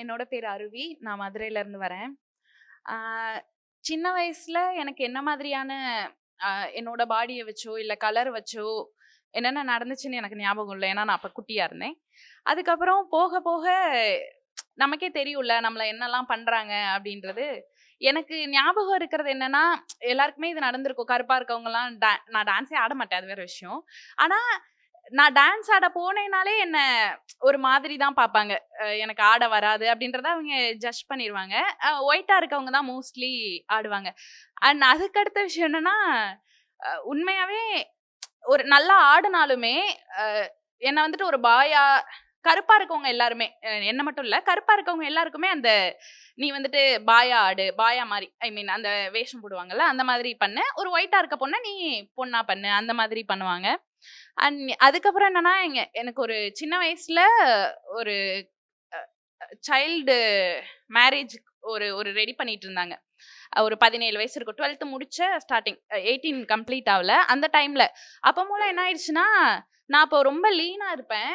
என்னோட பேர் அருவி. நான் மதுரையிலேருந்து வரேன். ஆ சின்ன வயசுல எனக்கு என்ன மாதிரியான அ என்னோட பாடிய வச்சோ, இல்ல கலர் வச்சோ, என்னென்ன நடந்துச்சுன்னு எனக்கு ஞாபகம் இல்ல. ஏன்னா, நான் அப்ப குட்டியா இருந்தேன். அதுக்கப்புறம் போக போக நமக்கே தெரியும்ல, நம்மள என்னலாம் பண்றாங்க அப்படின்றது. எனக்கு ஞாபகம் இருக்கிறது என்னன்னா, எல்லாருக்குமே இது நடந்திருக்கும். கருப்பா இருக்கவங்கலாம் நான் டான்ஸே ஆட மாட்டேன். அது வேற விஷயம். ஆனா, நான் டான்ஸ் ஆட போனேனாலே என்ன ஒரு மாதிரி தான் பார்ப்பாங்க. எனக்கு ஆட வராது அப்படின்றத அவங்க ஜட்ஜ் பண்ணிருவாங்க. ஒயிட்டா இருக்கவங்க தான் மோஸ்ட்லி ஆடுவாங்க. அண்ட் அதுக்கு அடுத்த விஷயம் என்னன்னா, உண்மையாவே ஒரு நல்லா ஆடுனாலுமே, அ என்ன வந்துட்டு ஒரு பாயா கருப்பா இருக்கவங்க எல்லாருமே, என்ன மட்டும் இல்ல, கருப்பா இருக்கவங்க எல்லாருக்குமே அந்த நீ வந்துட்டு பாயா ஆடு, பாயா மாரி ஐ மீன் அந்த வேஷம் போடுவாங்கல்ல, அந்த மாதிரி பண்ணு. ஒரு ஒயிட்டா இருக்க பொண்ண நீ பொண்ணா பண்ணு. அந்த மாதிரி பண்ணுவாங்க. அண்ட் அதுக்கப்புறம் என்னன்னா, எனக்கு ஒரு சின்ன வயசுல ஒரு சைல்டு மேரேஜ் ஒரு ஒரு ரெடி பண்ணிட்டு இருந்தாங்க. ஒரு 17 வயசு இருக்கும். 12th முடிச்ச ஸ்டார்ட்டிங் 18 கம்ப்ளீட் ஆவல. அந்த டைம்ல. அப்ப மூலம் என்ன ஆயிடுச்சுன்னா, நான் அப்போ ரொம்ப லீனா இருப்பேன்.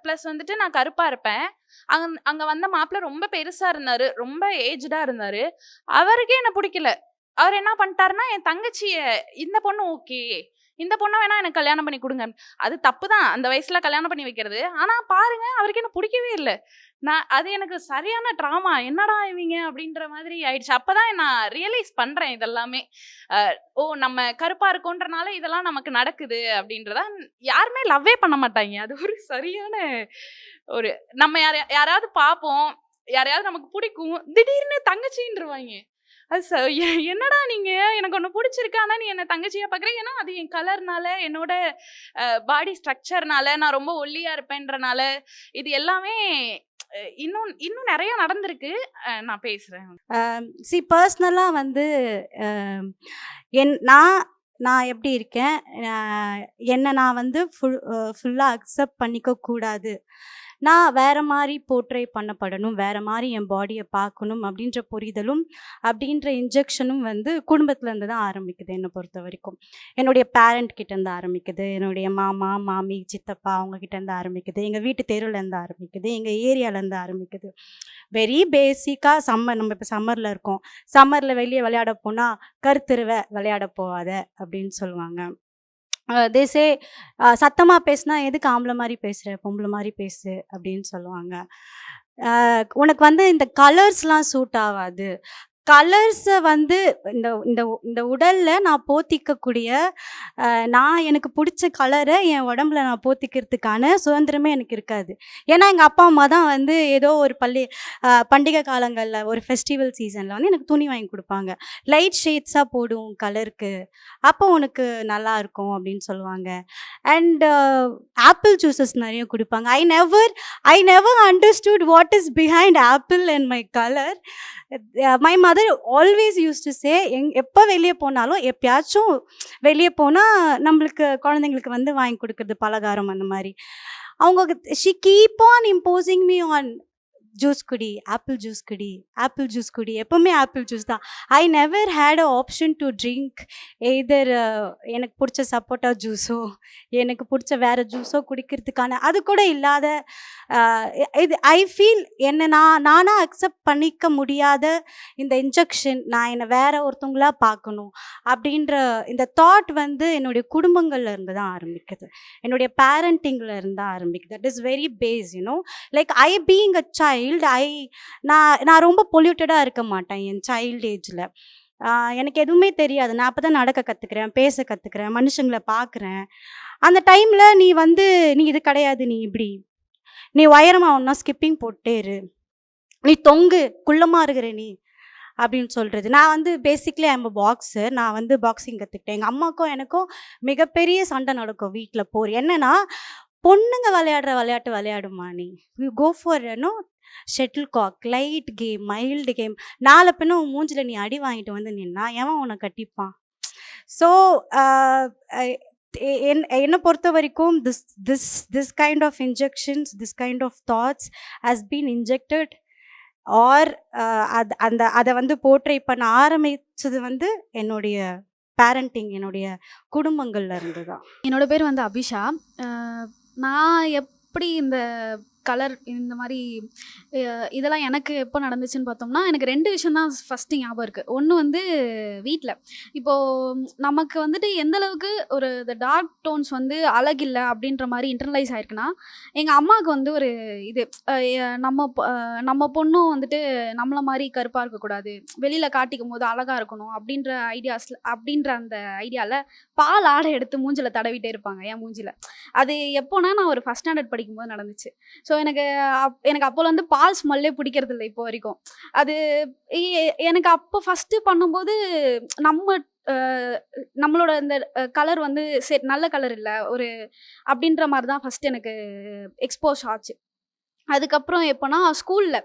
பிளஸ் வந்துட்டு நான் கருப்பா இருப்பேன். அங்க வந்த மாப்பிள ரொம்ப பெருசா இருந்தாரு. ரொம்ப ஏஜ்டா இருந்தாரு. அவருக்கே என்ன புடிக்கல. அவரு என்ன பண்ணிட்டாருன்னா, என் தங்கச்சிய இந்த பொண்ணு ஓகே. இந்த பொண்ண வேணா எனக்கு கல்யாணம் பண்ணி குடுங்க. அது தப்பு தான். அந்த வயசுல கல்யாணம் பண்ணி வைக்கிறது. ஆனா பாருங்க, அவருக்கு என்ன புடிக்கவே இல்ல. அது எனக்கு சரியான ட்ராமா. என்னடா இவங்க அப்படின்ற மாதிரி ஆயிடுச்சு. அப்பதான் நான் ரியலைஸ் பண்றேன் இதெல்லாமே. அ ஓ! நம்ம கருப்பா இருக்கோன்றனால இதெல்லாம் நமக்கு நடக்குது அப்படின்றத யாருமே லவ்வே பண்ண மாட்டாய்ங்க. அது ஒரு சரியான ஒரு நம்ம யாரையாவது பார்ப்போம். யாரையாவது நமக்கு புடிக்கும். திடீர்னு தங்கச்சின்றுவாய்ங்க. அது என்னடா நீங்க எனக்கு உன்ன புடிச்சிருக்கு. ஆனா நீ என்ன தங்கச்சியா பார்க்குறீங்க. ஏன்னா அது என் கலர்னால, என்னோட பாடி ஸ்ட்ரக்சர்னால, நான் ரொம்ப ஒல்லியா இருப்பேன்றனால, இது எல்லாமே இன்னும் இன்னும் நெறைய நடந்திருக்கு. நான் பேசுறேன். பர்சனலா வந்து அ நான் நான் எப்படி இருக்கேன், அ என்ன நான் வந்து ஃபுல்லா அக்செப்ட் பண்ணிக்க கூடாது. நான் வேற மாரி போர்ட்ரே பண்ணப்படணும். வேற மாரி என் பாடிய பார்க்கணும் அப்படின்ற புரிதலும், அப்படின்ற இன்ஜெக்ஷனும் வந்து குடும்பத்திலேருந்து தான் ஆரம்பிக்குது என்ன பொறுத்தவரைக்கும். என்னுடைய பேரண்ட் கிட்டேருந்து ஆரம்பிக்குது. என்னுடைய மாமா, மாமி, சித்தப்பா அவங்க கிட்டேருந்து ஆரம்பிக்குது. எங்க வீட்டு தெருவுலேருந்து ஆரம்பிக்குது. எங்க ஏரியாலேருந்து ஆரம்பிக்குது. வெரி பேசிக்கா நம்ம இப்போ சம்மர்ல இருக்கோம். சம்மர்ல வெளிய விளையாட போனா, "கருத்தருவ விளையாட போவாத" அப்படின்னு சொல்லுவாங்க. தே சே சத்தமா பேசினா, "எதுக்கு ஆம்பள மாரி பேசுற? பொம்பள மாரி பேசு" அப்படின்னு சொல்லுவாங்க. "உனக்கு வந்து இந்த கலர்ஸ்லாம் சூட் ஆவாது." கலர்ஸ வந்து இந்த இந்த இந்த உடல்ல நான் போத்திக்கக்கூடிய, நான் எனக்கு புடிச்ச கலர என் உடம்புல நான் போத்திக்கிறதுக்கான சுதந்திரமே எனக்கு இருக்காது. ஏன்னா, எங்க அப்பா, அம்மா தான் வந்து ஏதோ ஒரு பண்டிகை காலங்கள்ல ஒரு ஃபெஸ்டிவல் சீசன்ல வந்து எனக்கு துணி வாங்கி குடுப்பாங்க. "லைட் ஷேட்ஸா போடு உன் கலருக்கு. அப்போ உனக்கு நல்லாருக்கும்" அப்படின்னு சொல்லுவாங்க. அண்ட் ஆப்பிள் ஜூஸஸ் நெறைய குடுப்பாங்க. I never understood what is behind apple and my colour. My mother always used to say, எப்போ வெளியே போனாலும் எப்பயாச்சும் வெளியே போனால் நம்மளுக்கு குழந்தைங்களுக்கு வந்து வாங்கி கொடுக்குறது பலகாரம் அந்த மாதிரி. அவங்க she keep on imposing me on juice குடி, ஆப்பிள் ஜூஸ் குடி, ஆப்பிள் ஜூஸ் குடி, எப்போவுமே ஆப்பிள் ஜூஸ் தான். I never had a option to drink either எனக்கு பிடிச்ச சப்போட்டா ஜூஸோ, எனக்கு பிடிச்ச வேறு ஜூஸோ குடிக்கிறதுக்கான அது கூட இல்லாத, இது ஐ ஃபீல் என்ன நானாக அக்செப்ட் பண்ணிக்க முடியாத இந்த இன்ஜெக்ஷன், நான் என்னை வேற ஒருத்தவங்களா பார்க்கணும் அப்படின்ற இந்த தாட் வந்து என்னுடைய குடும்பங்கள்ல இருந்து தான் ஆரம்பிக்குது. என்னுடைய பேரண்டிங்கில் இருந்து தான் ஆரம்பிக்குது. That is very base like I being a child, நான் ரொம்ப பொல்யூட்டடாக இருக்க மாட்டேன் என் சைல்டு ஏஜில். எனக்கு எதுவுமே தெரியாது. நான் அப்போ தான் நடக்க கற்றுக்கிறேன், பேச கற்றுக்கிறேன், மனுஷங்களை பார்க்குறேன். அந்த டைமில் நீ இது கிடையாது, நீ இப்படி, நீ உயரமாக ஒன்றா ஸ்கிப்பிங் போட்டே இரு, நீ தொங்கு, குள்ளமாக இருக்கிற நீ அப்படின்னு சொல்கிறது. நான் வந்து பேசிக்லி ஐம் அ பாக்ஸர். நான் வந்து பாக்ஸிங் கற்றுக்கிட்டேன். எங்கள் அம்மாவுக்கும் எனக்கும் மிகப்பெரிய சண்டை நடக்கும் வீட்டில். என்னன்னா, பொண்ணுங்க விளையாடுற விளையாட்டு விளையாடுமா நீ, you go for shuttlecock, light game, mild game. நாலு பின்ன உன் மூஞ்சில் நீ அடி வாங்கிட்டு வந்து நின்னா எவன் உன்னை கட்டிப்பான்? ஸோ என்னை பொறுத்த வரைக்கும் this kind of injections, this kind of thoughts has been injected or அதை வந்து போர்ட்ரே பண்ண ஆரம்பித்தது வந்து என்னுடைய பேரண்டிங், என்னுடைய குடும்பங்கள்ல இருந்து தான். என்னோட பேர் வந்து அபிஷா. நான் எப்படி இந்த கலர் இந்த மாதிரி இதெல்லாம் எனக்கு எப்போ நடந்துச்சுன்னு பார்த்தோம்னா, எனக்கு 2 விஷயம் தான் ஃபஸ்ட்டு ஞாபகம் இருக்குது. ஒன்று வந்து வீட்டில் இப்போது நமக்கு வந்துட்டு எந்த அளவுக்கு ஒரு இந்த டார்க் டோன்ஸ் வந்து அழகில்லை அப்படின்ற மாதிரி இன்டர்னலைஸ் ஆயிருக்குன்னா, எங்கள் அம்மாவுக்கு வந்து ஒரு இது நம்ம பொண்ணும் வந்துட்டு நம்மள மாதிரி கருப்பாக இருக்கக்கூடாது, வெளியில் காட்டிக்கும் போது அழகாக இருக்கணும் அப்படின்ற அந்த ஐடியாவில் பால் ஆடை எடுத்து மூஞ்சில் தடவிட்டே இருப்பாங்க என் மூஞ்சில். அது எப்போனா நான் ஒரு ஃபஸ்ட் ஸ்டாண்டர்ட் படிக்கும்போது நடந்துச்சு. ஸோ எனக்கு அப்போலேருந்து பால் ஸ்மெல்லே பிடிக்கிறது இல்லை இப்போ வரைக்கும். அது எனக்கு அப்போ ஃபஸ்ட்டு பண்ணும்போது நம்ம நம்மளோட இந்த கலர் வந்து சரி நல்ல கலர் இல்லை அப்படின்ற மாதிரி தான் ஃபஸ்ட்டு எனக்கு எக்ஸ்போஸ் ஆச்சு. அதுக்கப்புறம் எப்போனா ஸ்கூலில்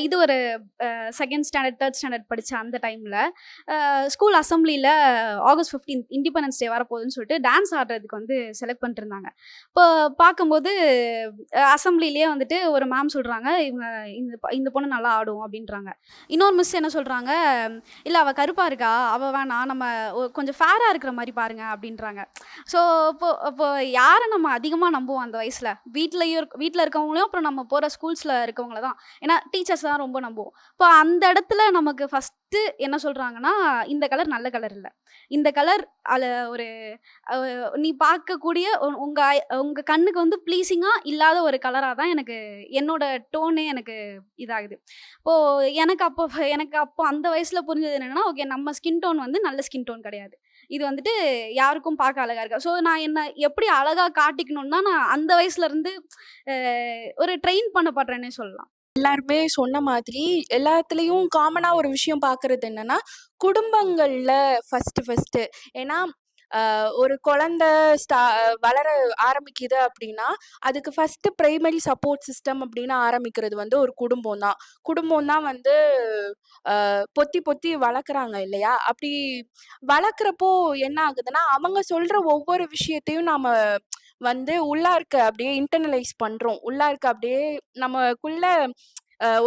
இது ஒரு செகண்ட் ஸ்டாண்டர்ட் தேர்ட் ஸ்டாண்டர்ட் படித்த அந்த டைமில் ஸ்கூல் அசம்பிளியில் ஆகஸ்ட் 15 இண்டிபெண்டன்ஸ் டே வரப்போகுதுன்னு சொல்லிட்டு டான்ஸ் ஆடுறதுக்கு வந்து செலக்ட் பண்ணிட்டுருந்தாங்க. இப்போ பார்க்கும்போது அசம்பிளிலேயே வந்துட்டு ஒரு மேம் சொல்கிறாங்க, இவங்க இந்த பொண்ணு நல்லா ஆடும் அப்படின்றாங்க. இன்னொரு மிஸ் என்ன சொல்கிறாங்க, இல்லை அவள் கருப்பாக இருக்கா, அவள் வேணாம், நம்ம கொஞ்சம் ஃபேராக இருக்கிற மாதிரி பாருங்க அப்படின்றாங்க. ஸோ இப்போ யாரை நம்ம அதிகமாக நம்புவோம் அந்த வயசில்? வீட்டில் இருக்கவங்களையும் அப்புறம் நம்ம போகிற ஸ்கூல்ஸில் இருக்கவங்கள தான். ஏன்னா டீச்சர்ஸ் தான் ரொம்ப நம்புவோம். இப்போ அந்த இடத்துல நமக்கு ஃபஸ்ட்டு என்ன சொல்கிறாங்கன்னா, இந்த கலர் நல்ல கலர் இல்லை, இந்த கலர் ஒரு நீ பார்க்கக்கூடிய உங்கள் கண்ணுக்கு வந்து ப்ளீஸிங்காக இல்லாத ஒரு கலராக தான் என்னோட டோனே எனக்கு இதாகுது. இப்போது எனக்கு அப்போ அந்த வயசில் புரிஞ்சது என்னென்னா, ஓகே நம்ம ஸ்கின் டோன் வந்து நல்ல ஸ்கின் டோன் கிடையாது, இது வந்துட்டு யாருக்கும் பார்க்க அழகாக இருக்கா. ஸோ நான் என்ன எப்படி அழகாக காட்டிக்கணும்னா நான் அந்த வயசுலேருந்து ஒரு ட்ரெயின் பண்ணப்படுறேன்னே சொல்லலாம். எல்லாருமே சொன்ன மாதிரி எல்லாத்துலேயும் காமனாக ஒரு விஷயம் பார்க்குறது என்னன்னா, குடும்பங்களில் ஃபஸ்ட்டு ஏன்னா ஒரு குழந்தை வளர ஆரம்பிக்குது அப்படின்னா, அதுக்கு ஃபஸ்ட்டு ப்ரைமரி சப்போர்ட் சிஸ்டம் அப்படின்னு ஆரம்பிக்கிறது வந்து ஒரு குடும்பம் தான் வந்து பொத்தி பொத்தி வளர்க்குறாங்க இல்லையா? அப்படி வளர்க்குறப்போ என்ன ஆகுதுன்னா, அவங்க சொல்கிற ஒவ்வொரு விஷயத்தையும் நாம் வந்து உள்ளார்க்க அப்படியே இன்டர்னலைஸ் பண்ணுறோம். உள்ளார்க்க அப்படியே நமக்குள்ள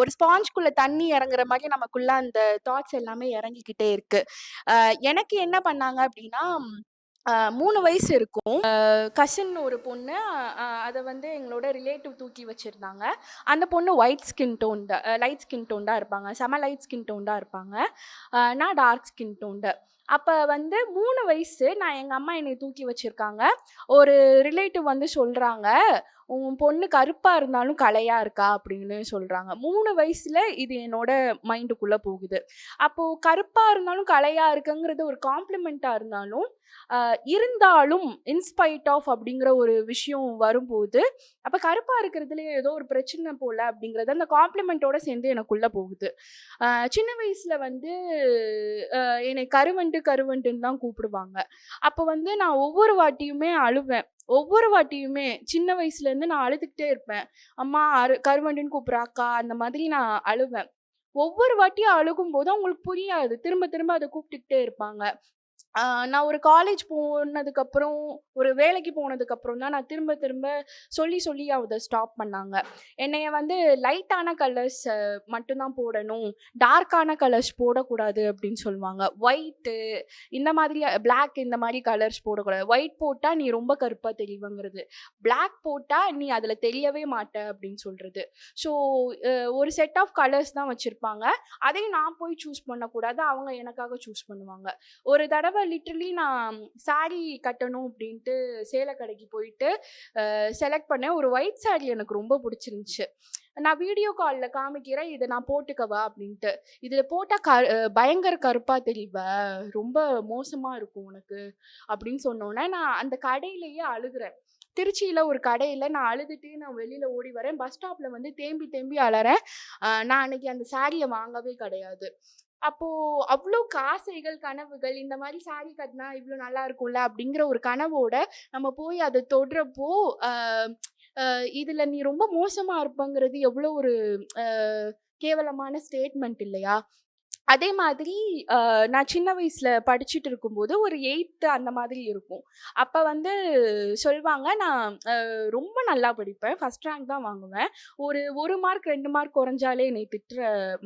ஒரு ஸ்பாஞ்சுக்குள்ள தண்ணி இறங்குற மாதிரி நமக்குள்ள அந்த தாட்ஸ் எல்லாமே இறங்கிக்கிட்டே இருக்கு. எனக்கு என்ன பண்ணாங்க அப்படின்னா, 3 வயசு இருக்கும். கசின் ஒரு பொண்ணு, அதை வந்து எங்களோட ரிலேட்டிவ் தூக்கி வச்சுருந்தாங்க. அந்த பொண்ணு லைட் ஸ்கின் டோன்டாக இருப்பாங்க, செம லைட் ஸ்கின் டோன்டாக இருப்பாங்க. நான் டார்க் ஸ்கின் டோன்டு. அப்போ வந்து 3 வயசு நான் எங்கள் அம்மா என்னை தூக்கி வச்சுருக்காங்க. ஒரு ரிலேட்டிவ் வந்து சொல்கிறாங்க, உன் பொண்ணு கருப்பாக இருந்தாலும் கலையாக இருக்கா அப்படின்னு சொல்கிறாங்க. 3 வயசில் இது என்னோட மைண்டுக்குள்ளே போகுது. அப்போது கருப்பாக இருந்தாலும் கலையாக இருக்குங்கிறது ஒரு காம்ப்ளிமெண்ட்டாக இருந்தாலும் இன்ஸ்பைட் ஆஃப் அப்படிங்கிற ஒரு விஷயம் வரும்போது, அப்போ கருப்பாக இருக்கிறதுல ஏதோ ஒரு பிரச்சனை போல் அப்படிங்கிறது அந்த காம்ப்ளிமெண்ட்டோட சேர்ந்து எனக்குள்ளே போகுது. சின்ன வயசில் வந்து என்னை கருவண்டுன்னு தான் கூப்பிடுவாங்க. அப்போ வந்து நான் ஒவ்வொரு வாட்டியுமே அழுவேன். ஒவ்வொரு வாட்டியுமே சின்ன வயசுலேருந்து நான் அழுதுகிட்டே இருப்பேன். அம்மா கருவண்டுன்னு கூப்பிட்றாக்கா, அந்த மாதிரி நான் அழுவேன். ஒவ்வொரு வாட்டியும் அழுகும்போது அவங்களுக்கு புரியாது, திரும்ப திரும்ப அதை கூப்பிட்டுக்கிட்டே இருப்பாங்க. நான் ஒரு காலேஜ் போனதுக்கப்புறம், ஒரு வேலைக்கு போனதுக்கப்புறம் தான் நான் திரும்ப திரும்ப சொல்லி அதை ஸ்டாப் பண்ணாங்க. என்னைய வந்து லைட்டான கலர்ஸ் மட்டும்தான் போடணும், டார்க்கான கலர்ஸ் போடக்கூடாது அப்படின்னு சொல்லுவாங்க. ஒயிட்டு இந்த மாதிரி, பிளாக் இந்த மாதிரி கலர்ஸ் போடக்கூடாது. ஒயிட் போட்டால் நீ ரொம்ப கருப்பாக தெரியுங்கிறது, பிளாக் போட்டால் நீ அதில் தெரியவே மாட்ட அப்படின்னு சொல்கிறது. ஸோ ஒரு செட் ஆஃப் கலர்ஸ் தான் வச்சுருப்பாங்க. அதையும் நான் போய் சூஸ் பண்ணக்கூடாது, அவங்க எனக்காக சூஸ் பண்ணுவாங்க. ஒரு தடவை லிட்ரலி நான் சாரீ கட்டணும் அப்படின்ட்டு சேலை கடைக்கு போயிட்டு செலக்ட் பண்ணேன். ஒரு ஒயிட் சாரீ எனக்கு ரொம்ப பிடிச்சிருந்துச்சு. நான் வீடியோ காலில் காமிக்கிறேன், இதை நான் போட்டுக்கவா அப்படின்ட்டு. இதில் போட்டால் பயங்கர கருப்பாக தெரிவ, ரொம்ப மோசமாக இருக்கும் உனக்கு அப்படின்னு சொன்னோன்னே நான் அந்த கடையிலேயே அழுகிறேன். திருச்சியில் ஒரு கடையில் நான் அழுதுட்டு நான் வெளியில் ஓடி வரேன். பஸ் ஸ்டாப்பில் வந்து தேம்பி அழறேன். நான் அன்னைக்கு அந்த சாரியை வாங்கவே கிடையாது. அப்போது அவ்வளோ ஆசைகள், கனவுகள், இந்த மாதிரி சாரி கட்டினா இவ்வளோ நல்லா இருக்கும்ல அப்படிங்கிற ஒரு கனவோட நம்ம போய் அதை தொடுறப்போ, இதில் நீ ரொம்ப மோசமாக இருப்பங்கிறது எவ்வளோ ஒரு கேவலமான ஸ்டேட்மெண்ட் இல்லையா? அதே மாதிரி நான் சின்ன வயசுல படிச்சுட்டு இருக்கும்போது ஒரு 8th அந்த மாதிரி இருக்கும். அப்ப வந்து சொல்வாங்க, நான் ரொம்ப நல்லா படிப்பேன். ஃபர்ஸ்ட் ரேங்க் தான் வாங்குவேன். ஒரு 1 மார்க் 2 மார்க் குறைஞ்சாலே என்னை திட்டுற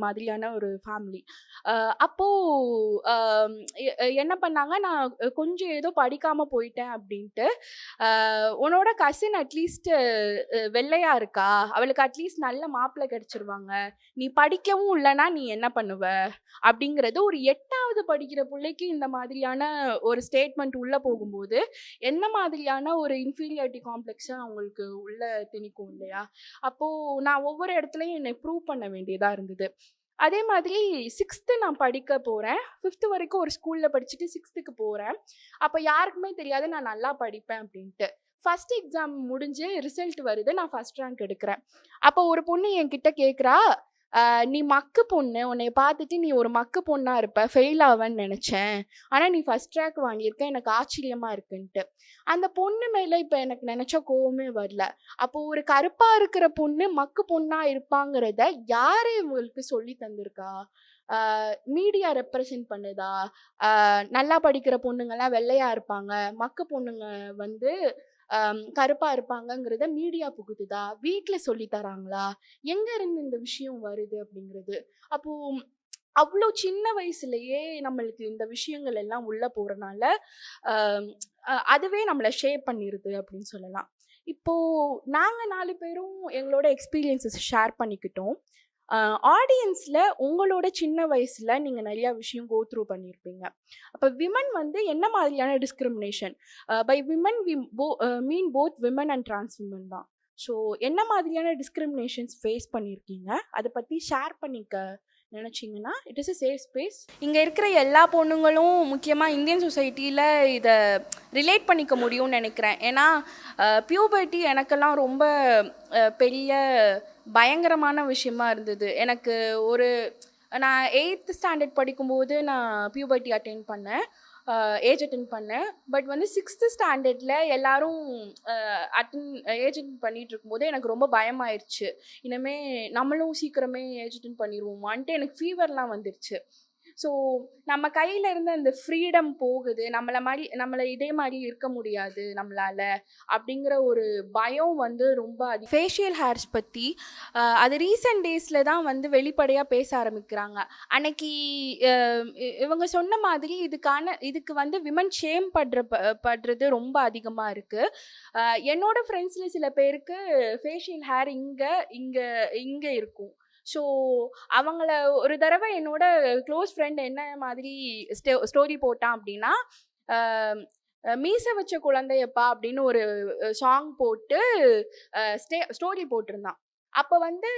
மாதிரியான ஒரு ஃபேமிலி. அ அப்போ அ என்ன பண்ணாங்க, நான் கொஞ்சம் ஏதோ படிக்காம போயிட்டேன் அப்படின்ட்டு, உன்னோட கசின் அட்லீஸ்ட் வெள்ளையா இருக்கா, அவளுக்கு அட்லீஸ்ட் நல்ல மாப்பிள்ளை கிடைச்சிருவாங்க. நீ படிக்கவும் இல்லன்னா நீ என்ன பண்ணுவ? அப்படிங்கிறது ஒரு 8வது படிக்கிற புள்ளைக்கு இந்த மாதிரியான ஒரு ஸ்டேட்மெண்ட் உள்ள போகும்போது, என்ன மாதிரியான ஒரு இன்ஃபீரியாரிட்டி காம்ப்ளெக்ஸ அவங்களுக்கு உள்ள திணிக்கும் இல்லையா? அப்போ நான் ஒவ்வொரு இடத்துலயும் என்னை ப்ரூவ் பண்ண வேண்டியதா இருந்தது. அதே மாதிரி 6th நான் படிக்க போறேன். 5th வரைக்கும் ஒரு ஸ்கூல்ல படிச்சுட்டு 6த்துக்கு போறேன். அப்ப யாருக்குமே தெரியாது நான் நல்லா படிப்பேன் அப்படின்ட்டு. ஃபர்ஸ்ட் எக்ஸாம் முடிஞ்சு ரிசல்ட் வருது. நான் ஃபர்ஸ்ட் ரேங்க் எடுக்கிறேன். அப்போ ஒரு பொண்ணு என்கிட்ட கேட்குறா, "நீ மக்கு பொண்ணு. உன்னைய பார்த்துட்டு நீ ஒரு மக்கு பொண்ணா இருப்ப. ஃபெயில் ஆவன்னு நெனச்சேன். ஆனா நீ ஃபர்ஸ்ட் ரேங்க் வாங்கியிருக்க. எனக்கு ஆச்சரியமா இருக்குன்ட்டு." அந்த பொண்ணு மேல இப்ப எனக்கு நெனச்சா கோவமே வரல. அப்போ ஒரு கருப்பா இருக்கிற பொண்ணு மக்கு பொண்ணா இருப்பாங்கிறத யாரு இவங்களுக்கு சொல்லி தந்திருக்கா? மீடியா ரெப்ரசன்ட் பண்ணுதா? நல்லா படிக்கிற பொண்ணுங்கலாம் வெள்ளையா இருப்பாங்க. மக்கு பொண்ணுங்க வந்து கருப்பா இருப்பாங்கங்கிறத மீடியா புகுத்துதா? வீட்ல சொல்லி தராங்களா? எங்க இருந்து இந்த விஷயம் வருது அப்படிங்கிறது. அப்போ அவ்ளோ சின்ன வயசுலயே நம்மளுக்கு இந்த விஷயங்கள் எல்லாம் உள்ள போறனால, அ அதுவே நம்மள ஷேப் பண்ணிருது அப்படின்னு சொல்லலாம். இப்போ நாங்க 4 பேரும் எங்களோட எக்ஸ்பீரியன்ஸஸ் ஷேர் பண்ணிக்கிட்டோம். ஆடியன்ஸ்ல உங்களோட சின்ன வயசுல நீங்க நெறைய விஷயம் கோ த்ரூ பண்ணியிருப்பீங்க. அப்ப விமன் வந்து என்ன மாதிரியான discrimination? By women we mean both women and trans women தான். ஸோ என்ன மாதிரியான டிஸ்கிரிமினேஷன்ஸ் ஃபேஸ் பண்ணியிருக்கீங்க? அத பத்தி ஷேர் பண்ணிக்க நினைச்சீங்கன்னா, it is a safe space. இங்க இருக்கிற எல்லா பொண்ணுங்களும் முக்கியமா இந்தியன் சொசைட்டில இத ரிலேட் பண்ணிக்க முடியும்னு நெனைக்கிறேன். ஏன்னா, பியூபர்ட்டி எனக்கெல்லாம் ரொம்ப பெரிய பயங்கரமான விஷயமா இருந்தது. எனக்கு ஒரு நான் 8th ஸ்டாண்டர்ட் படிக்கும்போது நான் பியூபர்ட்டி அட்டெயின் பண்ணேன். ஏஜ் அட்டெயின் பண்ணேன். பட் வந்து 6th ஸ்டாண்டர்ட்ல எல்லாரும் ஏஜ் அட்டெயின் பண்ணிட்டு இருக்கும்போது எனக்கு ரொம்ப பயமாயிருச்சு. இனிமே நம்மளும் சீக்கிரமே ஏஜ் அட்டெயின் பண்ணிருவோமான்ட்டு எனக்கு ஃபீவர்லாம் வந்துருச்சு. ஸோ நம்ம கையில இருந்த அந்த ஃப்ரீடம் போகுது. நம்மள இதே மாரி இருக்க முடியாது நம்மளால. அப்படிங்கிற ஒரு பயம் வந்து ரொம்ப ஃபேஷியல் ஹேர்ஸ் பத்தி அது ரீசென்ட் டேஸ்ல தான் வந்து வெளிப்படையா பேச ஆரம்பிக்கிறாங்க. அன்னைக்கு அ இவங்க சொன்ன மாதிரி இதுக்கு வந்து விமன் ஷேம் படுறது ரொம்ப அதிகமா இருக்கு. என்னோட ஃப்ரெண்ட்ஸ்ல சில பேருக்கு ஃபேஷியல் ஹேர் இங்க இங்க இங்க இருக்கும். ஸோ அவங்கள ஒரு தடவை என்னோட க்ளோஸ் ஃப்ரெண்ட் என்ன மாதிரி ஸ்டோரி போட்டான் அப்படின்னா, அ மீச வச்ச குழந்தையப்பா அப்படின்னு ஒரு சாங் போட்டு ஸ்டோரி போட்டிருந்தான். அப்ப வந்து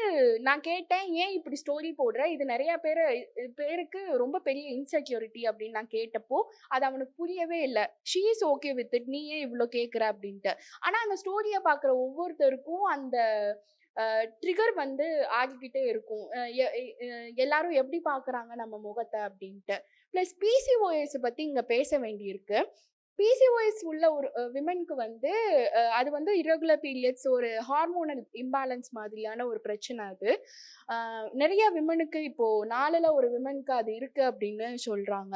நான் கேட்டேன், "ஏன் இப்படி ஸ்டோரி போடுற? இது நெறைய பேருக்கு ரொம்ப பெரிய இன்செக்யூரிட்டி" அப்படின்னு நான் கேட்டப்போ, அது அவனுக்கு புரியவே இல்ல. "She is okay with it. நீ ஏன் இவ்ளோ கேட்குற?" அப்படின்ட்டு. ஆனா அந்த ஸ்டோரிய பார்க்குற ஒவ்வொருத்தருக்கும் அந்த ட்ரிகர் வந்து ஆகிக்கிட்டே இருக்கும். எ எ எல்லாரும் எப்படி பார்க்குறாங்க நம்ம முகத்த அப்படின்ட்டு. ப்ளஸ் பிசிஓஎஸ் பத்தி இங்க பேச வேண்டியிருக்கு. பிசிஓஎஸ் உள்ள ஒரு விமனுக்கு வந்து அது வந்து இர்ரெகுலர் பீரியட்ஸ் ஒரு ஹார்மோனல் இம்பேலன்ஸ் மாதிரியான ஒரு பிரச்சனை அது. நெறைய விமனுக்கு இப்போ 4ல ஒரு விமனுக்கு அது இருக்கு அப்படின்னு சொல்றாங்க.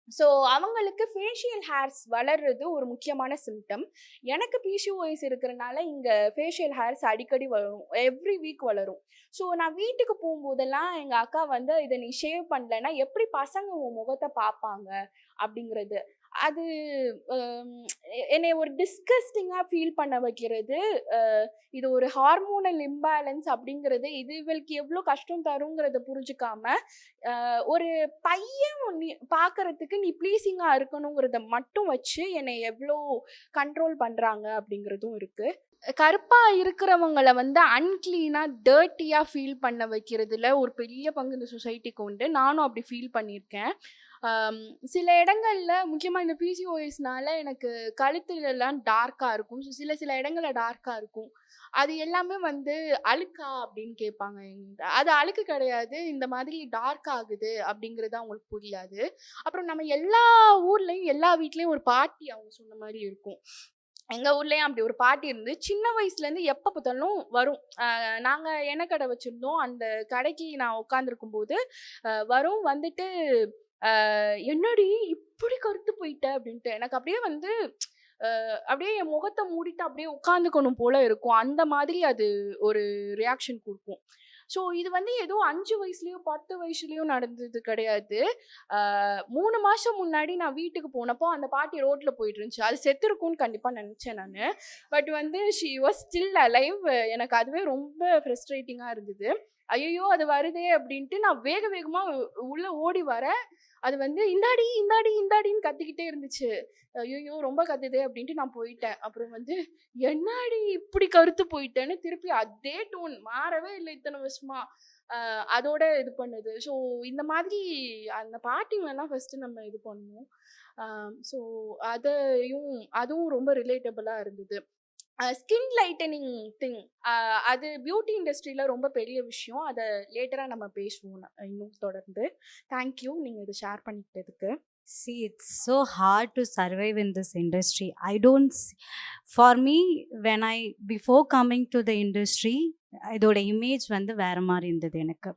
ஸோ அவங்களுக்கு ஃபேஷியல் ஹேர்ஸ் வளர்றது ஒரு முக்கியமான சிம்டம். எனக்கு பிசிஓஎஸ் இருக்கிறனால இங்க ஃபேஷியல் ஹேர்ஸ் அடிக்கடி வரும். எவ்ரி வீக் வளரும். ஸோ நான் வீட்டுக்கு போகும்போதெல்லாம் எங்க அக்கா வந்து, "இத நீ ஷேவ் பண்ணலன்னா எப்படி பசங்க உன் முகத்த பார்ப்பாங்க?" அப்படிங்கிறது. அது அம் என்னைய ஒரு டிஸ்கஸ்டிங்கா ஃபீல் பண்ண வைக்கிறது. அ இது ஒரு ஹார்மோனல் இம்பேலன்ஸ் அப்படிங்கிறது, இது இவளுக்கு எவ்ளோ கஷ்டம் தருங்கிறத புரிஞ்சுக்காம, ஒரு பையன் நீ பார்க்கறதுக்கு நீ ப்ளீசிங்கா இருக்கணுங்கிறத மட்டும் வச்சு என்னை எவ்ளோ கண்ட்ரோல் பண்றாங்க அப்படிங்கிறதும் இருக்கு. கருப்பா இருக்கிறவங்கள வந்து அன்கிளீனா, டர்ட்டியா ஃபீல் பண்ண வைக்கிறதுல ஒரு பெரிய பங்கு இந்த சொசைட்டிக்கு உண்டு. நானும் அப்படி ஃபீல் பண்ணியிருக்கேன். சில இடங்கள்ல முக்கியமா இந்த பிசிஓஎஸ்னால எனக்கு கழுத்துலலாம் டார்க்கா இருக்கும். சில இடங்கள்ல டார்க்கா இருக்கும். அது எல்லாமே வந்து அழுக்கா அப்படின்னு கேட்பாங்க என்கிட்ட. அது அழுக்கு கிடையாது. இந்த மாதிரி டார்க் ஆகுது அப்படிங்கிறது அவங்களுக்கு புரியாது. அப்புறம் நம்ம எல்லா ஊர்லயும், எல்லா வீட்லயும் ஒரு பாட்டி அவங்க சொன்ன மாரி இருக்கும். எங்கள் ஊர்லேயும் அப்படி ஒரு பாட்டி இருந்து சின்ன வயசுலேருந்து எப்போ பார்த்தாலும் வரும். நாங்கள் எண்ணெய் கடை வச்சுருந்தோம். அந்த கடைக்கு நான் உட்காந்துருக்கும் போது வரும் வந்துட்டு என்னடி இப்படி கருத்து போயிட்ட அப்படின்ட்டு எனக்கு அப்படியே வந்து அப்படியே என் முகத்தை மூடிட்டு அப்படியே உட்காந்துக்கணும் போல இருக்கும். அந்த மாதிரி அது ஒரு ரியாக்ஷன் கொடுக்கும். ஸோ இது வந்து ஏதோ 5 வயசுலயோ 10 வயசுலயோ நடந்தது கிடையாது. 3 மாசம் முன்னாடி நான் வீட்டுக்கு போனப்போ அந்த பாட்டி ரோட்ல போயிட்டு இருந்துச்சு. அது செத்துருக்கும்னு கண்டிப்பா நினைச்சேன் நானு. பட் வந்து ஷி வாஸ் ஸ்டில் அலைவ். எனக்கு அதுவே ரொம்ப ஃப்ரஸ்ட்ரேட்டிங்கா இருந்தது. ஐயோ அது வருதே அப்படின்ட்டு நான் வேக வேகமா உள்ள ஓடி வரேன். அது வந்து இந்தாடி இந்தாடி இந்தாடின்னு கத்திக்கிட்டே இருந்துச்சு. ஐயோ ரொம்ப கத்துதே அப்படின்ட்டு நான் போயிட்டேன். அப்புறம் வந்து என்னாடி இப்படி கருத்து போயிட்டேன்னு திருப்பி அதே டோன் மாறவே இல்லை இத்தனை வருஷமா. அதோட இது பண்ணுது. ஸோ இந்த மாதிரி அந்த பாட்டிங்கெல்லாம் ஃபர்ஸ்ட் நம்ம இது பண்ணணும். ஸோ அதுவும் ரொம்ப ரிலேட்டபிளா இருந்தது. ஸ்கின் லைட்டனிங் திங் அது பியூட்டி இண்டஸ்ட்ரியில் ரொம்ப பெரிய விஷயம். அதை லேட்டராக நம்ம பேசுவோம் இன்னும் தொடர்ந்து. தேங்க்யூ நீங்கள் இதை share பண்ணிக்கிட்டதுக்கு. See, it's so hard to survive in this industry. I don't see, for me, before coming to the industry, இதோட இமேஜ் வந்து வேற மாதிரி இருந்தது எனக்கு.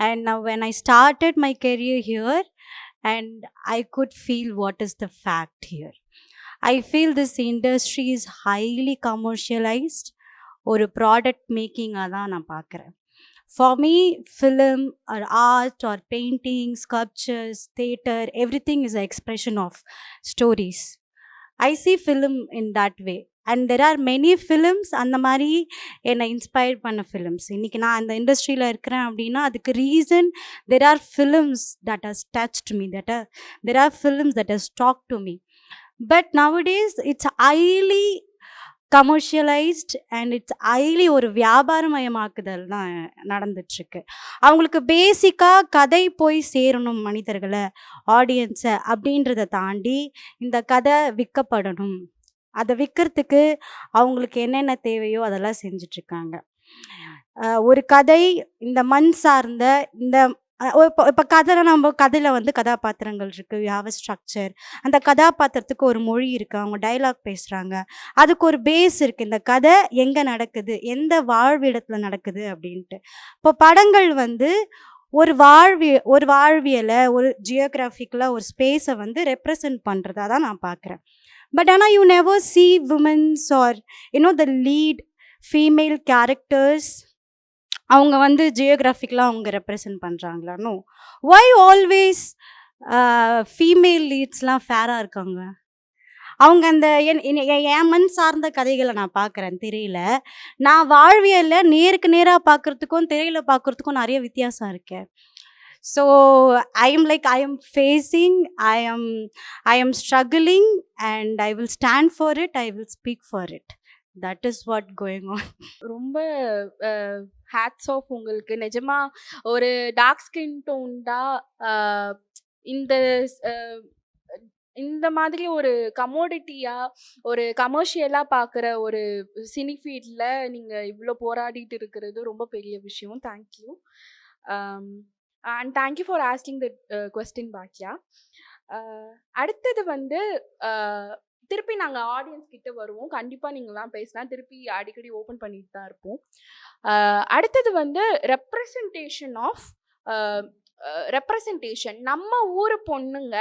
And now when I started my career here, and I could feel what is the fact here. I feel this industry is highly commercialized. ஒரு product மேக்கிங்காக தான் நான் பார்க்குறேன். For me, film or art or painting, sculptures, theatre, everything is an expression of stories. I see film in that way. And there are many films அந்த மாதிரி என்னை inspire பண்ண films. இன்றைக்கி நான் அந்த இண்டஸ்ட்ரியில் இருக்கிறேன் அப்படின்னா அதுக்கு reason there are films that has touched me, there are films that has talked to me. But nowadays it's highly commercialised and it's highly ஒரு வியாபாரமயமாக்குதல் தான் நடந்துட்டுருக்கு. அவங்களுக்கு பேசிக்காக கதை போய் சேரணும் மனிதர்களை, ஆடியன்ஸை அப்படின்றத தாண்டி இந்த கதை விற்கப்படணும். அதை விற்கிறதுக்கு அவங்களுக்கு என்னென்ன தேவையோ அதெல்லாம் செஞ்சிட்ருக்காங்க. ஒரு கதை இந்த மண் சார்ந்த இந்த இப்போ நம்ம கதையில் வந்து கதாபாத்திரங்கள் இருக்குது, வி ஹாவ் அ ஸ்ட்ரக்சர். அந்த கதாபாத்திரத்துக்கு ஒரு மொழி இருக்குது, அவங்க டைலாக் பேசுகிறாங்க, அதுக்கு ஒரு பேஸ் இருக்குது. இந்த கதை எங்கே நடக்குது, எந்த வாழ்விடத்தில் நடக்குது அப்படின்ட்டு. இப்போ படங்கள் வந்து ஒரு வாழ்வியலை, ஒரு ஜியோகிராஃபிக்கலாக ஒரு ஸ்பேஸை வந்து ரெப்ரசன்ட் பண்ணுறதா தான் நான் பார்க்குறேன். பட் ஆனால் you never see women's R the lead female characters அவங்க வந்து ஜியோகிராஃபிக்கலாக அவங்க ரெப்ரசன்ட் பண்ணுறாங்களா? நோ. ஒய் ஆல்வேஸ் ஃபீமேல் லீட்ஸ்லாம் ஃபேராக இருக்காங்க? அவங்க அந்த என் மண் சார்ந்த கதைகளை நான் பார்க்குறேன் திரையில். நான் வாழ்வியலில் நேருக்கு நேராக பார்க்குறதுக்கும் திரையில் பார்க்குறதுக்கும் நிறைய வித்தியாசம் இருக்கு. So I am facing, I am struggling and I will stand for it, I will speak for it. That is what going on. ரொம்ப ஹேட்ஸ் ஆஃப் உங்களுக்கு. நிஜமா ஒரு டார்க் ஸ்கின் டோன்டா இந்த மாதிரி ஒரு கமோடிட்டியா ஒரு கமர்ஷியலா பார்க்குற ஒரு சினி ஃபீல்டில் நீங்கள் இவ்வளோ போராடிட்டு இருக்கிறது ரொம்ப பெரிய விஷயம். Thank you and thank you for asking the question Bhagya. அடுத்தது வந்து திருப்பி நாங்கள் ஆடியன்ஸ் கிட்ட வருவோம். கண்டிப்பாக நீங்களாம் பேசினா திருப்பி அடிக்கடி ஓப்பன் பண்ணிட்டு தான் இருப்போம். அடுத்தது வந்து ரெப்ரசன்டேஷன். நம்ம ஊர் பொண்ணுங்க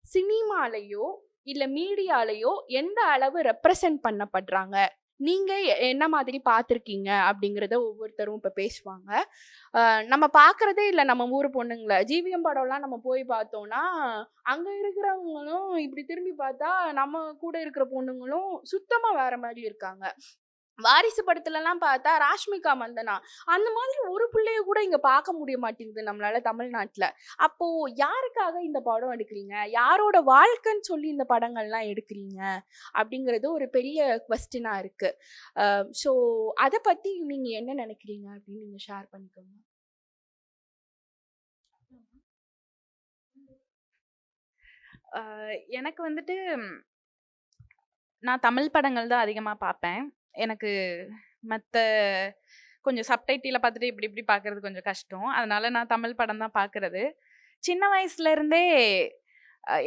சினிமாலேயோ இல்லை மீடியாலேயோ எந்த அளவு ரெப்ரசன்ட் பண்ணப்படுறாங்க, நீங்கள் என்ன மாதிரி பார்த்துருக்கீங்க அப்படிங்கிறத ஒவ்வொருத்தரும் இப்போ பேசுவாங்க. நம்ம பார்க்குறதே இல்லை நம்ம ஊர் பொண்ணுங்களை. ஜிவிஎம் படம்லாம் நம்ம போய் பார்த்தோன்னா அங்கே இருக்கிறவங்களும் இப்படி திரும்பி பார்த்தா நம்ம கூட இருக்கிற பொண்ணுங்களும் சுத்தமாக வேற மாதிரி இருக்காங்க. வாரிசு படத்துலலாம் பார்த்தா ராஷ்மிகா மந்தனா அந்த மாதிரி ஒரு பிள்ளைய கூட இங்கே பார்க்க முடிய மாட்டேங்குது நம்மளால தமிழ்நாட்டில். அப்போது யாருக்காக இந்த படம் எடுக்கிறீங்க, யாரோட வாழ்க்கைன்னு சொல்லி இந்த படங்கள்லாம் எடுக்கிறீங்க அப்படிங்கிறது ஒரு பெரிய குவெஸ்டினாக இருக்குது. ஸோ அதை பற்றி நீங்கள் என்ன நினைக்கிறீங்க அப்படின்னு நீங்கள் ஷேர் பண்ணிக்கோங்க. எனக்கு வந்துட்டு நான் தமிழ் படங்கள் தான் அதிகமாக பார்ப்பேன். எனக்கு மற்ற கொஞ்சம் சப்டைட்டில் பார்த்துட்டு இப்படி பார்க்குறது கொஞ்சம் கஷ்டம். அதனால நான் தமிழ் படம் தான் பார்க்குறது. சின்ன வயசுலேருந்தே